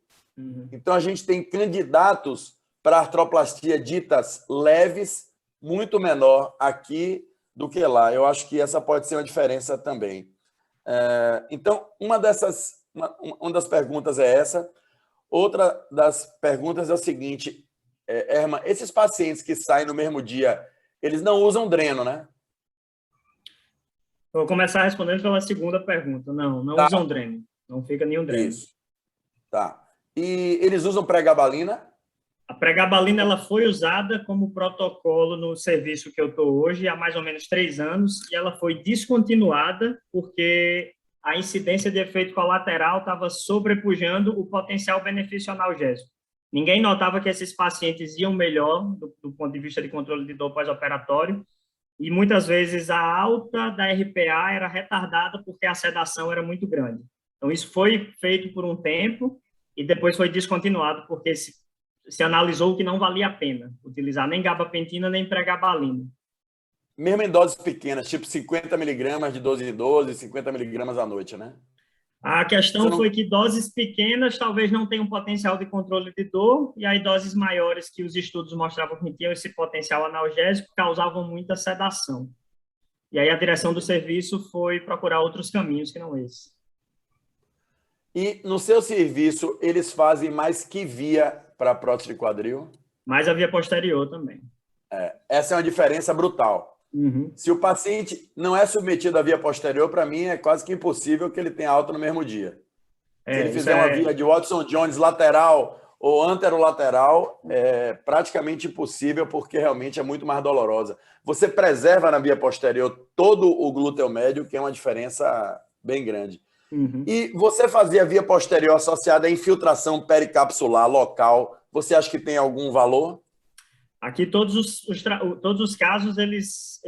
Então, a gente tem candidatos para artroplastia ditas leves, muito menor aqui do que lá. Eu acho que essa pode ser uma diferença também. Então, uma das perguntas é essa. Outra das perguntas é o seguinte, Erma, esses pacientes que saem no mesmo dia, eles não usam dreno, né? Vou começar respondendo pela segunda pergunta. Não usam dreno. Não fica nenhum dreno. Isso. Tá. E eles usam pregabalina? A pregabalina ela foi usada como protocolo no serviço que eu estou hoje há mais ou menos 3 anos e ela foi descontinuada porque a incidência de efeito colateral estava sobrepujando o potencial benefício analgésico. Ninguém notava que esses pacientes iam melhor do ponto de vista de controle de dor pós-operatório, e muitas vezes a alta da RPA era retardada porque a sedação era muito grande. Então, isso foi feito por um tempo e depois foi descontinuado porque se analisou que não valia a pena utilizar nem gabapentina nem pregabalina. Mesmo em doses pequenas, tipo 50 miligramas de 12 em 12, 50 miligramas à noite, né? A questão foi que doses pequenas talvez não tenham potencial de controle de dor, e aí doses maiores que os estudos mostravam que tinham esse potencial analgésico causavam muita sedação. E aí a direção do serviço foi procurar outros caminhos que não esse. E no seu serviço, eles fazem mais que via para prótese de quadril? Mais a via posterior também. Essa é uma diferença brutal. Uhum. Se o paciente não é submetido à via posterior, para mim é quase que impossível que ele tenha alta no mesmo dia. Se ele fizer uma via de Watson-Jones lateral ou anterolateral, é praticamente impossível, porque realmente é muito mais dolorosa. Você preserva na via posterior todo o glúteo médio, que é uma diferença bem grande. Uhum. E você fazia via posterior associada à infiltração pericapsular local, você acha que tem algum valor? Aqui todos os casos eles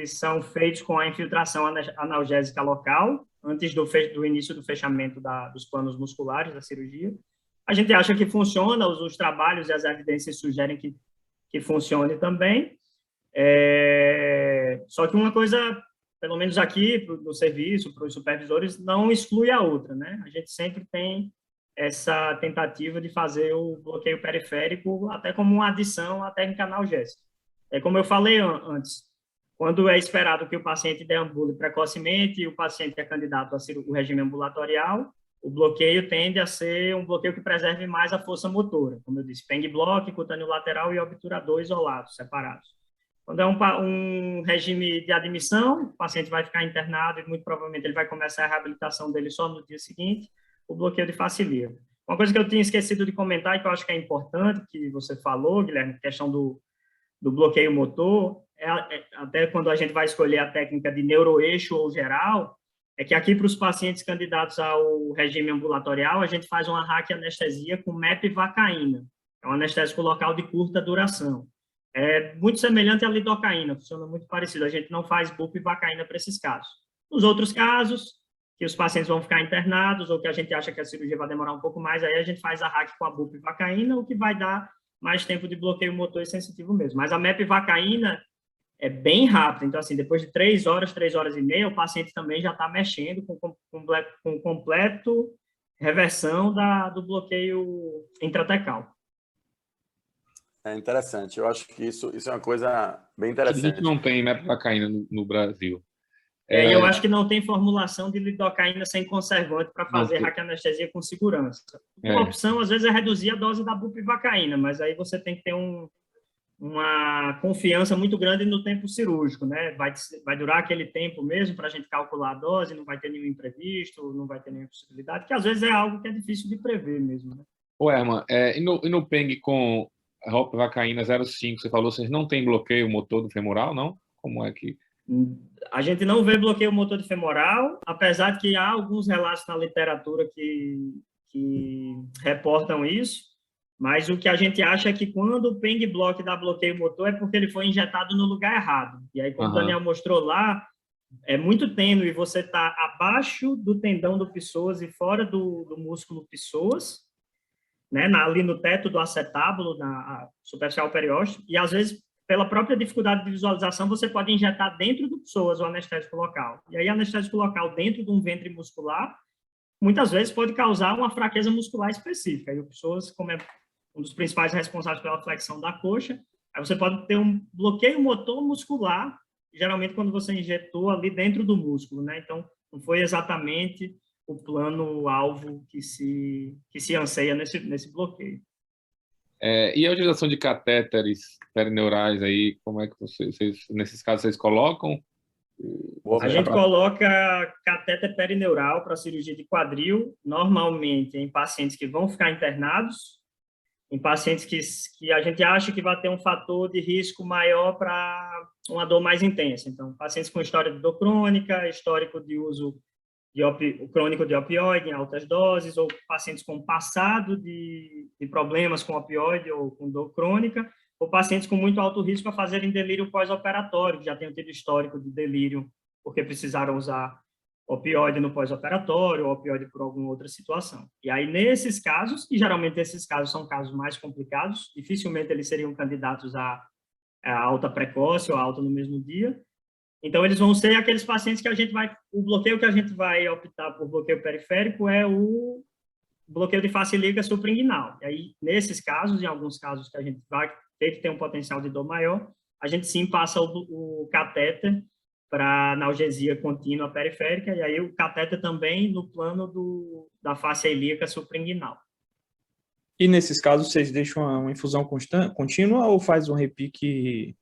são feitos com a infiltração analgésica local, antes do início do fechamento dos planos musculares da cirurgia. A gente acha que funciona, os trabalhos e as evidências sugerem que funcione também. Só que uma coisa, pelo menos aqui no serviço, para os supervisores, não exclui a outra, né? A gente sempre tem essa tentativa de fazer o bloqueio periférico até como uma adição à técnica analgésica. Como eu falei antes, quando é esperado que o paciente deambule precocemente e o paciente é candidato ao regime ambulatorial, o bloqueio tende a ser um bloqueio que preserve mais a força motora, como eu disse, peng block, cutâneo lateral e obturador isolados, separados. Quando é um regime de admissão, o paciente vai ficar internado e muito provavelmente ele vai começar a reabilitação dele só no dia seguinte, o bloqueio de face ilíaca. Uma coisa que eu tinha esquecido de comentar e que eu acho que é importante, que você falou, Guilherme, questão do bloqueio motor, até quando a gente vai escolher a técnica de neuroeixo ou geral, é que aqui para os pacientes candidatos ao regime ambulatorial, a gente faz uma raquianestesia com mepivacaína, é um anestésico local de curta duração. É muito semelhante à lidocaína, funciona muito parecido, a gente não faz bupivacaína para esses casos. Nos outros casos, que os pacientes vão ficar internados ou que a gente acha que a cirurgia vai demorar um pouco mais, aí a gente faz a RAC com a bupivacaína, o que vai dar mais tempo de bloqueio motor e sensitivo mesmo. Mas a mepivacaína é bem rápida, então, assim, depois de 3 horas e meia, o paciente também já está mexendo com completo reversão do bloqueio intratecal. É interessante, eu acho que isso é uma coisa bem A interessante. gente não tem mepivacaína no Brasil. Eu acho que não tem formulação de lidocaína sem conservante para fazer raquianestesia com segurança. Uma opção, às vezes, é reduzir a dose da bupivacaína, mas aí você tem que ter uma confiança muito grande no tempo cirúrgico, né? Vai durar aquele tempo mesmo para a gente calcular a dose, não vai ter nenhum imprevisto, não vai ter nenhuma possibilidade, que às vezes é algo que é difícil de prever mesmo, né? Ô, Herman, e no PENG com ropivacaína 0,5, você falou, vocês não tem bloqueio motor do femoral, não? Como é que... A gente não vê bloqueio motor de femoral, apesar de que há alguns relatos na literatura que reportam isso, mas o que a gente acha é que quando o peng block dá bloqueio motor é porque ele foi injetado no lugar errado. E aí, como o Daniel mostrou lá, é muito tênue, você está abaixo do tendão do psoas e fora do músculo psoas, né, ali no teto do acetábulo, na superficial periósteo, e às vezes, pela própria dificuldade de visualização, você pode injetar dentro do psoas o anestésico local. E aí, anestésico local dentro de um ventre muscular, muitas vezes pode causar uma fraqueza muscular específica. E o psoas, como é um dos principais responsáveis pela flexão da coxa, aí você pode ter um bloqueio motor muscular, geralmente quando você injetou ali dentro do músculo, né? Então, não foi exatamente o plano-alvo que se anseia nesse bloqueio. E a utilização de catéteres perineurais aí, como é que vocês nesses casos, vocês colocam? A gente coloca catéter perineural para cirurgia de quadril, normalmente em pacientes que vão ficar internados, em pacientes que a gente acha que vai ter um fator de risco maior para uma dor mais intensa. Então, pacientes com história de dor crônica, histórico de uso crônico de opioide em altas doses, ou pacientes com passado de problemas com opioide ou com dor crônica, ou pacientes com muito alto risco a fazerem delírio pós-operatório, que já tenham tido histórico de delírio porque precisaram usar opioide no pós-operatório, ou opioide por alguma outra situação. E aí, nesses casos, e geralmente esses casos são casos mais complicados, dificilmente eles seriam candidatos a alta precoce ou alta no mesmo dia. Então, eles vão ser aqueles pacientes que o bloqueio que a gente vai optar por bloqueio periférico é o bloqueio de face ilíaca suprainguinal. E aí, nesses casos, em alguns casos que a gente vai ter que ter um potencial de dor maior, a gente sim passa o catéter para analgesia contínua periférica, e aí o catéter também no plano da face ilíaca suprainguinal. E nesses casos, vocês deixam uma infusão contínua ou faz um repique?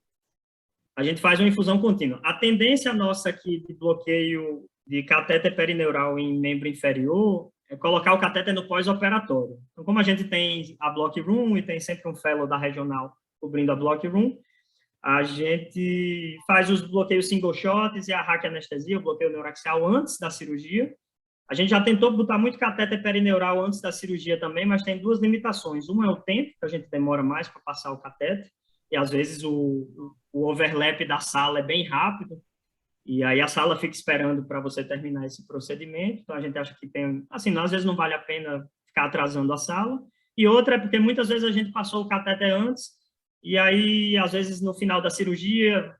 A gente faz uma infusão contínua. A tendência nossa aqui de bloqueio de catéter perineural em membro inferior é colocar o catéter no pós-operatório. Então, como a gente tem a block room e tem sempre um fellow da regional cobrindo a block room, a gente faz os bloqueios single shots e a raquianestesia, o bloqueio neuraxial antes da cirurgia. A gente já tentou botar muito catéter perineural antes da cirurgia também, mas tem duas limitações. Uma é o tempo, que a gente demora mais para passar o catéter, e às vezes o overlap da sala é bem rápido, e aí a sala fica esperando para você terminar esse procedimento. Então a gente acha que tem, assim, às vezes não vale a pena ficar atrasando a sala. E outra é porque muitas vezes a gente passou o catéter antes, e aí, às vezes, no final da cirurgia,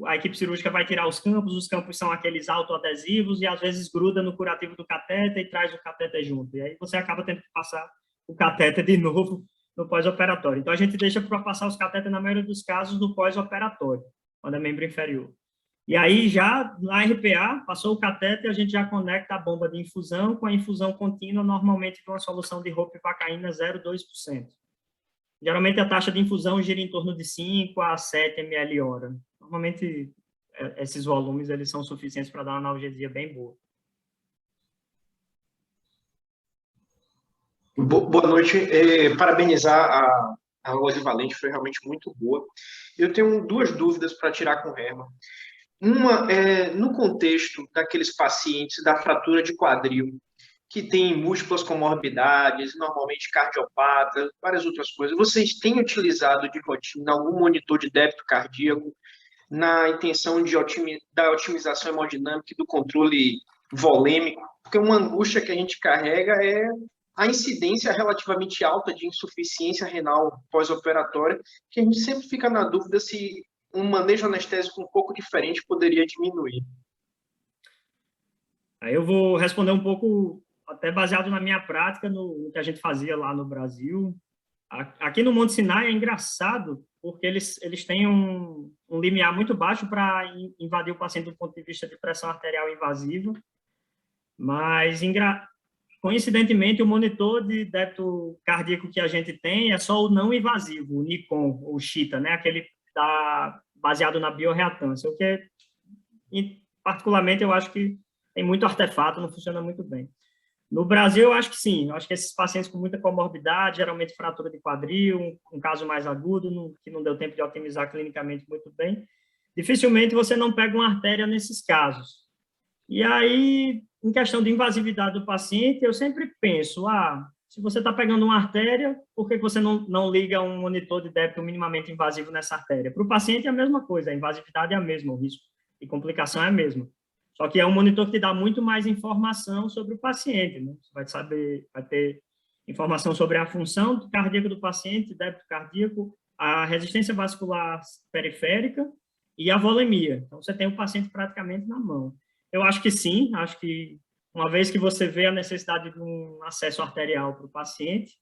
a equipe cirúrgica vai tirar os campos são aqueles autoadesivos, e às vezes gruda no curativo do catéter e traz o catéter junto. E aí você acaba tendo que passar o catéter de novo no pós-operatório. Então, a gente deixa para passar os catéteres, na maioria dos casos, no pós-operatório, quando é membro inferior. E aí, já na RPA, passou o catéter, a gente já conecta a bomba de infusão com a infusão contínua, normalmente com uma solução de ropivacaína 0,2%. Geralmente, a taxa de infusão gira em torno de 5 a 7 ml hora. Normalmente, esses volumes eles são suficientes para dar uma analgesia bem boa. Boa noite. Parabenizar a Rose Valente, foi realmente muito boa. Eu tenho duas dúvidas para tirar com o Herman. Uma é no contexto daqueles pacientes da fratura de quadril, que tem múltiplas comorbidades, normalmente cardiopata, várias outras coisas. Vocês têm utilizado de rotina algum monitor de débito cardíaco na intenção da otimização hemodinâmica e do controle volêmico? Porque uma angústia que a gente carrega é a incidência relativamente alta de insuficiência renal pós-operatória, que a gente sempre fica na dúvida se um manejo anestésico um pouco diferente poderia diminuir. Aí eu vou responder um pouco, até baseado na minha prática, no que a gente fazia lá no Brasil. Aqui no Monte Sinai é engraçado, porque eles têm um limiar muito baixo para invadir o paciente do ponto de vista de pressão arterial invasiva, mas, coincidentemente, o monitor de débito cardíaco que a gente tem é só o não invasivo, o Nikon, ou Chita, né? Aquele baseado na biorreatância, o que, particularmente, eu acho que tem muito artefato, não funciona muito bem. No Brasil, eu acho que sim. Eu acho que esses pacientes com muita comorbidade, geralmente fratura de quadril, um caso mais agudo, que não deu tempo de otimizar clinicamente muito bem, dificilmente você não pega uma artéria nesses casos. E aí, em questão de invasividade do paciente, eu sempre penso, se você está pegando uma artéria, por que você não liga um monitor de débito minimamente invasivo nessa artéria? Para o paciente é a mesma coisa, a invasividade é a mesma, o risco de complicação é a mesma. Só que é um monitor que te dá muito mais informação sobre o paciente, né? Você vai ter informação sobre a função cardíaca do paciente, débito cardíaco, a resistência vascular periférica e a volemia. Então, você tem o paciente praticamente na mão. Eu acho que sim, acho que uma vez que você vê a necessidade de um acesso arterial para o paciente,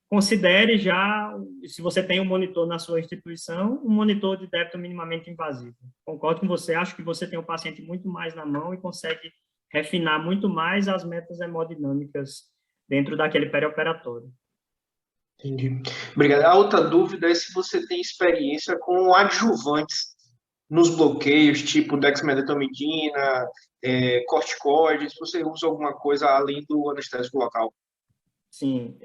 considere já, se você tem um monitor na sua instituição, um monitor de débito minimamente invasivo. Concordo com você, acho que você tem o paciente muito mais na mão e consegue refinar muito mais as metas hemodinâmicas dentro daquele perioperatório. Entendi. Obrigado. A outra dúvida é se você tem experiência com adjuvantes nos bloqueios, tipo dexmedetomidina, corticoides, se você usa alguma coisa além do anestésico local. Sim,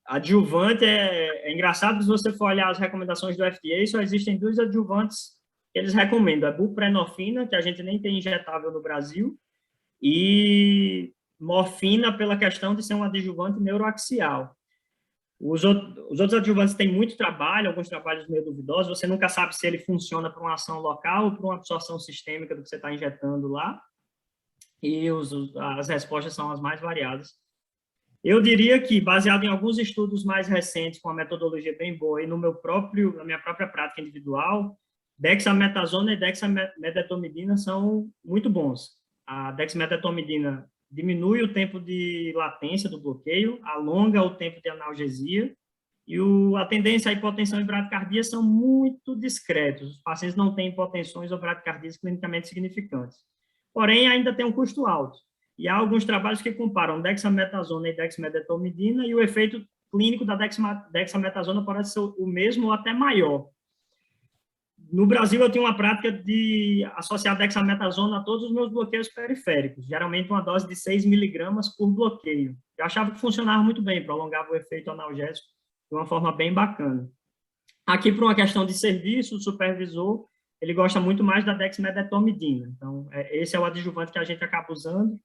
adjuvante é engraçado, se você for olhar as recomendações do FDA, só existem 2 adjuvantes que eles recomendam, a buprenorfina, que a gente nem tem injetável no Brasil, e morfina pela questão de ser um adjuvante neuroaxial. Os outros adjuvantes têm muito trabalho, alguns trabalhos meio duvidosos, você nunca sabe se ele funciona para uma ação local ou para uma absorção sistêmica do que você está injetando lá, e as respostas são as mais variadas. Eu diria que, baseado em alguns estudos mais recentes, com a metodologia bem boa, e na minha própria prática individual, dexametasona e dexamedetomidina são muito bons. A dexamedetomidina diminui o tempo de latência do bloqueio, alonga o tempo de analgesia, e a tendência à hipotensão e bradicardia são muito discretos. Os pacientes não têm hipotensões ou bradicardias clinicamente significantes. Porém, ainda tem um custo alto. E há alguns trabalhos que comparam dexametasona e dexamedetomidina, e o efeito clínico da dexametasona pode ser o mesmo ou até maior. No Brasil, eu tenho uma prática de associar dexametasona a todos os meus bloqueios periféricos, geralmente uma dose de 6 miligramas por bloqueio. Eu achava que funcionava muito bem, prolongava o efeito analgésico de uma forma bem bacana. Aqui, por uma questão de serviço, o supervisor, ele gosta muito mais da dexamedetomidina. Então, esse é o adjuvante que a gente acaba usando.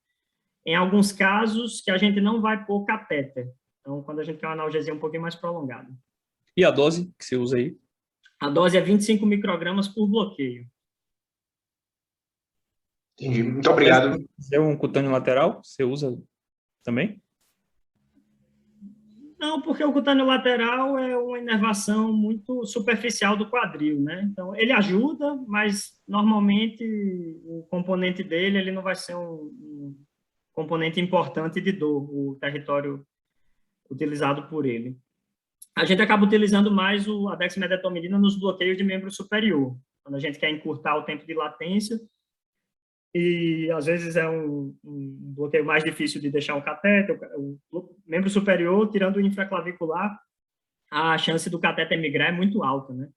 Em alguns casos, que a gente não vai pôr catéter. Então, quando a gente quer uma analgesia um pouquinho mais prolongada. E a dose que você usa aí? A dose é 25 microgramas por bloqueio. Entendi. Muito obrigado. É um cutâneo lateral? Você usa também? Não, porque o cutâneo lateral é uma inervação muito superficial do quadril, né? Então, ele ajuda, mas normalmente o componente dele ele não vai ser um componente importante de dor, o território utilizado por ele. A gente acaba utilizando mais a dexamedetomidina nos bloqueios de membro superior, quando a gente quer encurtar o tempo de latência, e às vezes é um bloqueio mais difícil de deixar um catéter. O membro superior, tirando o infraclavicular, a chance do catéter migrar é muito alta, né?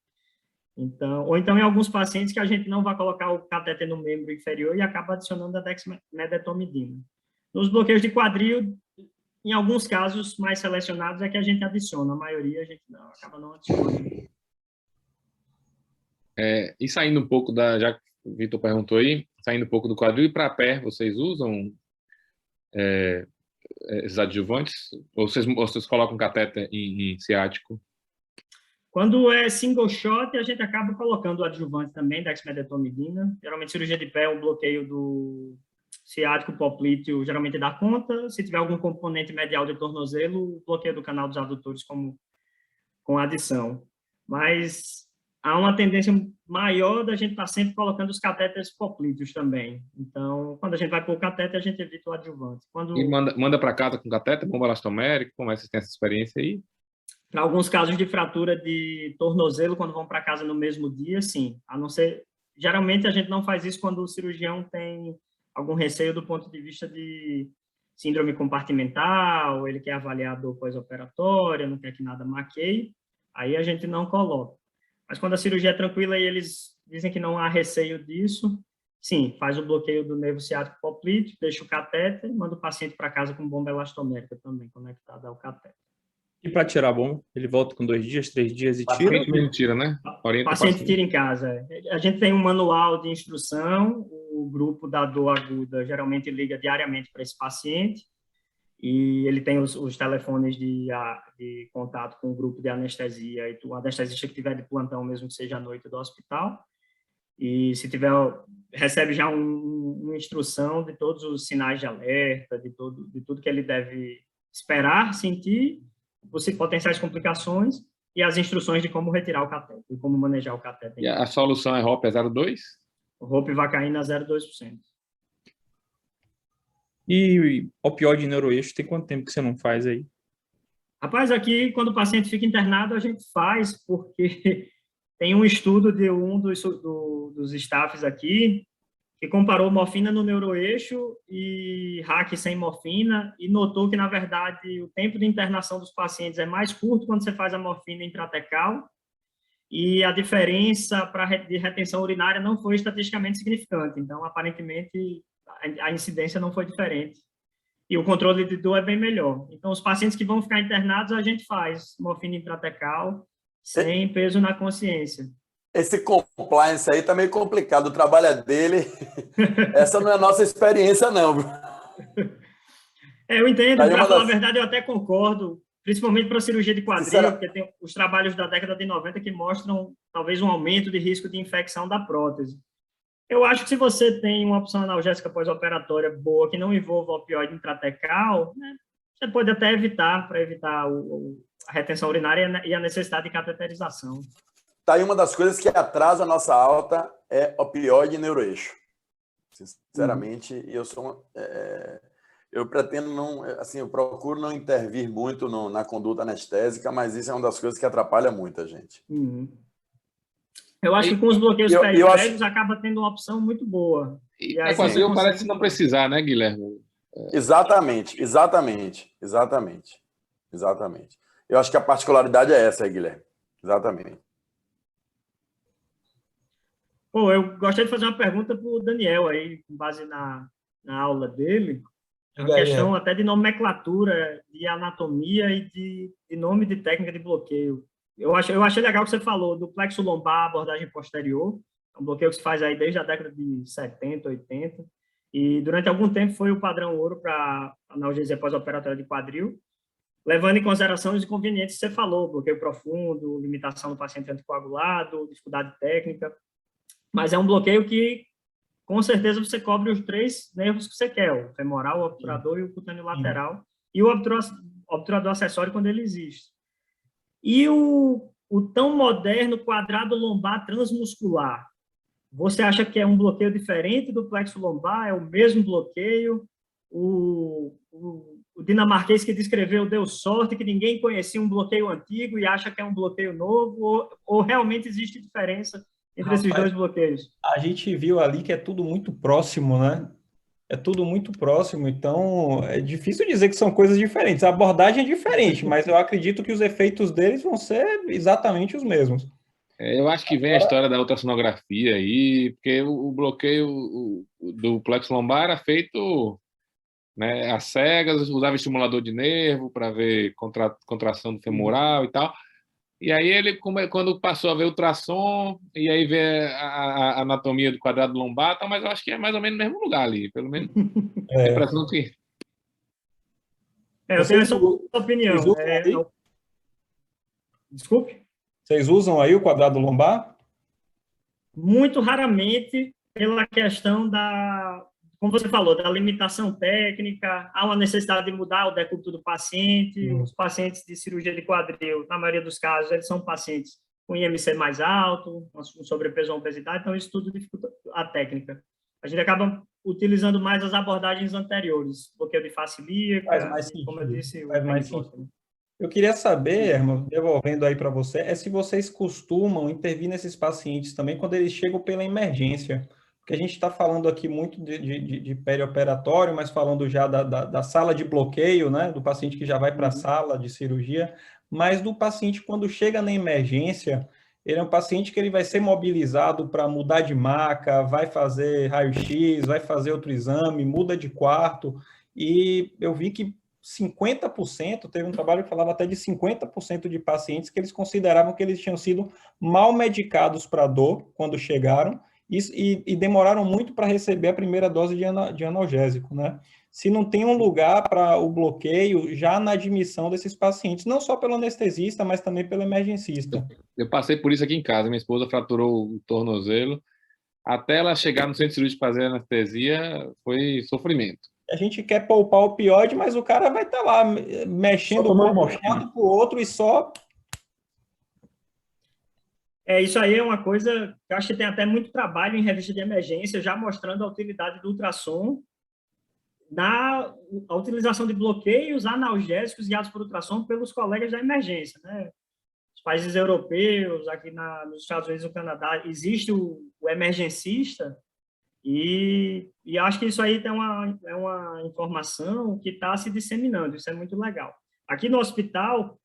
Então, ou então em alguns pacientes que a gente não vai colocar o catéter no membro inferior e acaba adicionando a dexamedetomidina. Nos bloqueios de quadril, em alguns casos mais selecionados é que a gente adiciona, a maioria a gente acaba não adicionando. E saindo um pouco já que o Vitor perguntou aí, saindo um pouco do quadril, e para pé, vocês usam esses adjuvantes? Ou vocês colocam catéter em ciático? Quando é single shot, a gente acaba colocando o adjuvante também, dexamedetomidina. Geralmente, cirurgia de pé, o bloqueio do ciático poplíteo geralmente dá conta. Se tiver algum componente medial de tornozelo, o bloqueio do canal dos adutores com adição. Mas há uma tendência maior da gente estar sempre colocando os catéteres poplíteos também. Então, quando a gente vai pôr o catéter, a gente evita o adjuvante. E manda para casa com catéter, bomba elastomérica? Como é que vocês têm essa experiência aí? Para alguns casos de fratura de tornozelo, quando vão para casa no mesmo dia, sim. A não ser... Geralmente, a gente não faz isso quando o cirurgião tem algum receio do ponto de vista de síndrome compartimental, ele quer avaliar a dor pós-operatória, não quer que nada maqueie, aí a gente não coloca. Mas quando a cirurgia é tranquila e eles dizem que não há receio disso, sim, faz o bloqueio do nervo ciático poplíteo, deixa o catéter e manda o paciente para casa com bomba elastomérica também, conectada ao catéter. E para tirar a bomba, ele volta com 2 dias, 3 dias e tira? Ele tira, né? O paciente tira em casa. A gente tem um manual de instrução, o grupo da dor aguda geralmente liga diariamente para esse paciente, e ele tem os telefones de contato com o grupo de anestesia, e o anestesista que tiver de plantão, mesmo que seja à noite do hospital, e se tiver, recebe já uma instrução de todos os sinais de alerta, de tudo que ele deve esperar, sentir, potenciais complicações, e as instruções de como retirar o catéter, e como manejar o catéter. E a solução é ROP 0,2? O ropivacaína 0,2%. E opioide neuroeixo, tem quanto tempo que você não faz aí? Rapaz, aqui, quando o paciente fica internado, a gente faz, porque tem um estudo de um dos staffs aqui, que comparou morfina no neuroeixo e RAC sem morfina, e notou que, na verdade, o tempo de internação dos pacientes é mais curto quando você faz a morfina intratecal, e a diferença de retenção urinária não foi estatisticamente significante. Então, aparentemente, a incidência não foi diferente. E o controle de dor é bem melhor. Então, os pacientes que vão ficar internados, a gente faz morfina intratecal sem peso na consciência. Esse compliance aí tá meio complicado. O trabalho é dele. Essa não é a nossa experiência, não. Eu entendo, Tá aí para uma falar a das... verdade, eu até concordo, principalmente para cirurgia de quadril, Sincera... porque tem os trabalhos da década de 90 que mostram talvez um aumento de risco de infecção da prótese. Eu acho que se você tem uma opção analgésica pós-operatória boa, que não envolva opioide intratecal, né, você pode até evitar, para evitar a retenção urinária e a necessidade de cateterização. Tá aí uma das coisas que atrasa a nossa alta é opioide e neuroeixo. Sinceramente, eu pretendo não, assim, eu procuro não intervir muito na conduta anestésica, mas isso é uma das coisas que atrapalha muita gente. Eu acho que com os bloqueios periféricos acaba tendo uma opção muito boa. E aí quadril parece não precisar, né, Guilherme? Exatamente. Eu acho que a particularidade é essa aí, Guilherme. Exatamente. Pô, eu gostaria de fazer uma pergunta para o Daniel aí, com base na aula dele. É uma questão até de nomenclatura, de anatomia e de nome de técnica de bloqueio. Eu achei legal que você falou do plexo lombar, abordagem posterior. É um bloqueio que se faz aí desde a década de 70, 80. E durante algum tempo foi o padrão ouro para analgesia pós-operatória de quadril, levando em consideração os inconvenientes que você falou, bloqueio profundo, limitação do paciente anticoagulado, dificuldade técnica. Mas é um bloqueio que, com certeza, você cobre os 3 nervos que você quer, o femoral, o obturador e o cutâneo lateral, e o obturador acessório quando ele existe. E o tão moderno quadrado lombar transmuscular, você acha que é um bloqueio diferente do plexo lombar? É o mesmo bloqueio? O dinamarquês que descreveu deu sorte que ninguém conhecia um bloqueio antigo e acha que é um bloqueio novo? Ou realmente existe diferença entre esses dois bloqueios? A gente viu ali que é tudo muito próximo, né? É tudo muito próximo, então é difícil dizer que são coisas diferentes. A abordagem é diferente, mas eu acredito que os efeitos deles vão ser exatamente os mesmos. Eu acho que vem a história da ultrassonografia aí, porque o bloqueio do plexo lombar era feito, né, às cegas, usava estimulador de nervo para ver contração do femoral e tal. E aí ele, quando passou a ver ultrassom, e aí ver a anatomia do quadrado lombar, tá, mas eu acho que é mais ou menos no mesmo lugar ali, pelo menos. A impressão que... eu tenho essa opinião. Desculpe? Vocês usam aí o quadrado lombar? Muito raramente, pela questão como você falou, da limitação técnica, há uma necessidade de mudar o decúbito do paciente. Os pacientes de cirurgia de quadril, na maioria dos casos, eles são pacientes com IMC mais alto, com sobrepeso ou obesidade, então isso tudo dificulta a técnica. A gente acaba utilizando mais as abordagens anteriores, bloqueio de face ilíaca, como eu disse, faz mais sentido. Eu queria saber, Herman, devolvendo aí para você, se vocês costumam intervir nesses pacientes também quando eles chegam pela emergência. Porque a gente está falando aqui muito de perioperatório, mas falando já da sala de bloqueio, né? Do paciente que já vai para a sala de cirurgia, mas do paciente quando chega na emergência, ele é um paciente que ele vai ser mobilizado para mudar de maca, vai fazer raio-x, vai fazer outro exame, muda de quarto, e eu vi que 50%, teve um trabalho que falava até de 50% de pacientes que eles consideravam que eles tinham sido mal medicados para dor quando chegaram, e demoraram muito para receber a primeira dose de analgésico, né? Se não tem um lugar para o bloqueio já na admissão desses pacientes, não só pelo anestesista, mas também pelo emergencista. Eu passei por isso aqui em casa. Minha esposa fraturou o tornozelo. Até ela chegar no centro cirúrgico fazer anestesia, foi sofrimento. A gente quer poupar o opioide, mas o cara vai estar lá mexendo um lado para o outro e só... Isso aí é uma coisa que eu acho que tem até muito trabalho em revista de emergência, já mostrando a utilidade do ultrassom a utilização de bloqueios analgésicos guiados por ultrassom pelos colegas da emergência, né? Os países europeus, aqui nos Estados Unidos e no Canadá, existe o emergencista, e acho que isso aí é uma informação que está se disseminando, isso é muito legal. Aqui no hospital,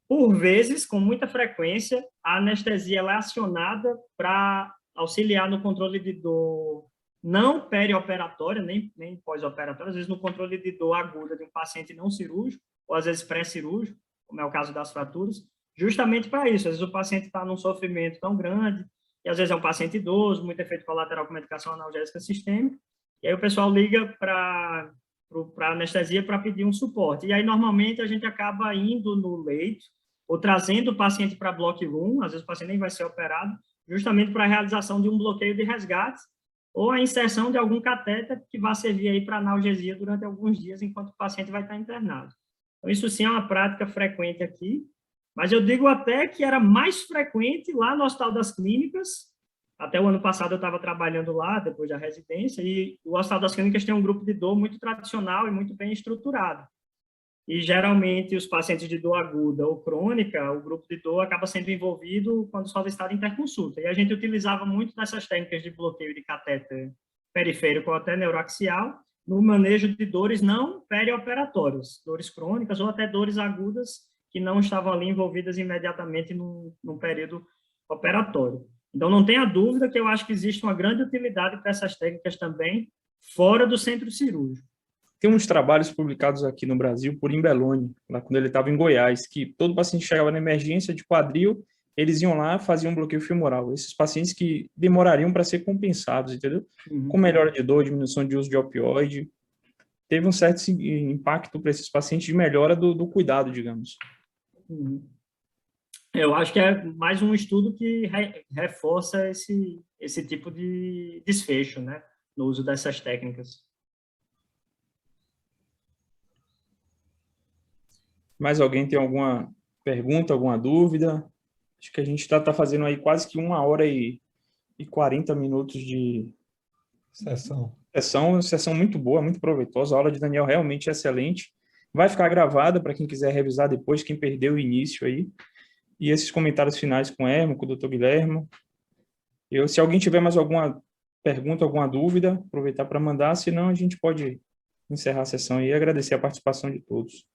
por vezes, com muita frequência, a anestesia ela é acionada para auxiliar no controle de dor não perioperatória, nem pós-operatória, às vezes no controle de dor aguda de um paciente não cirúrgico, ou às vezes pré-cirúrgico, como é o caso das fraturas, justamente para isso. Às vezes o paciente está num sofrimento tão grande, e às vezes é um paciente idoso, muito efeito colateral com medicação analgésica sistêmica, e aí o pessoal liga para anestesia para pedir um suporte. E aí, normalmente, a gente acaba indo no leito ou trazendo o paciente para block room, às vezes o paciente nem vai ser operado, justamente para a realização de um bloqueio de resgate ou a inserção de algum catéter que vai servir aí para analgesia durante alguns dias, enquanto o paciente vai estar internado. Então, isso sim é uma prática frequente aqui, mas eu digo até que era mais frequente lá no Hospital das Clínicas. Até o ano passado eu estava trabalhando lá, depois da residência, e o Hospital das Clínicas tem um grupo de dor muito tradicional e muito bem estruturado. E, geralmente, os pacientes de dor aguda ou crônica, o grupo de dor acaba sendo envolvido quando só está em interconsulta. E a gente utilizava muito dessas técnicas de bloqueio de catéter periférico ou até neuroaxial no manejo de dores não perioperatórias, dores crônicas ou até dores agudas que não estavam ali envolvidas imediatamente no período operatório. Então, não tenha dúvida que eu acho que existe uma grande utilidade para essas técnicas também fora do centro cirúrgico. Tem uns trabalhos publicados aqui no Brasil por Imbeloni, lá quando ele estava em Goiás, que todo paciente chegava na emergência de quadril, eles iam lá, faziam um bloqueio femoral. Esses pacientes que demorariam para ser compensados, entendeu? Com melhora de dor, diminuição de uso de opioide, teve um certo impacto para esses pacientes de melhora do cuidado, digamos. Eu acho que é mais um estudo que reforça esse tipo de desfecho, né, no uso dessas técnicas. Mais alguém tem alguma pergunta, alguma dúvida? Acho que a gente está fazendo aí quase que 1h40 de sessão muito boa, muito proveitosa. A aula de Daniel realmente é excelente. Vai ficar gravada para quem quiser revisar depois, quem perdeu o início aí. E esses comentários finais com o Hermo, com o Dr. Guilherme. Se alguém tiver mais alguma pergunta, alguma dúvida, aproveitar para mandar, senão a gente pode encerrar a sessão e agradecer a participação de todos.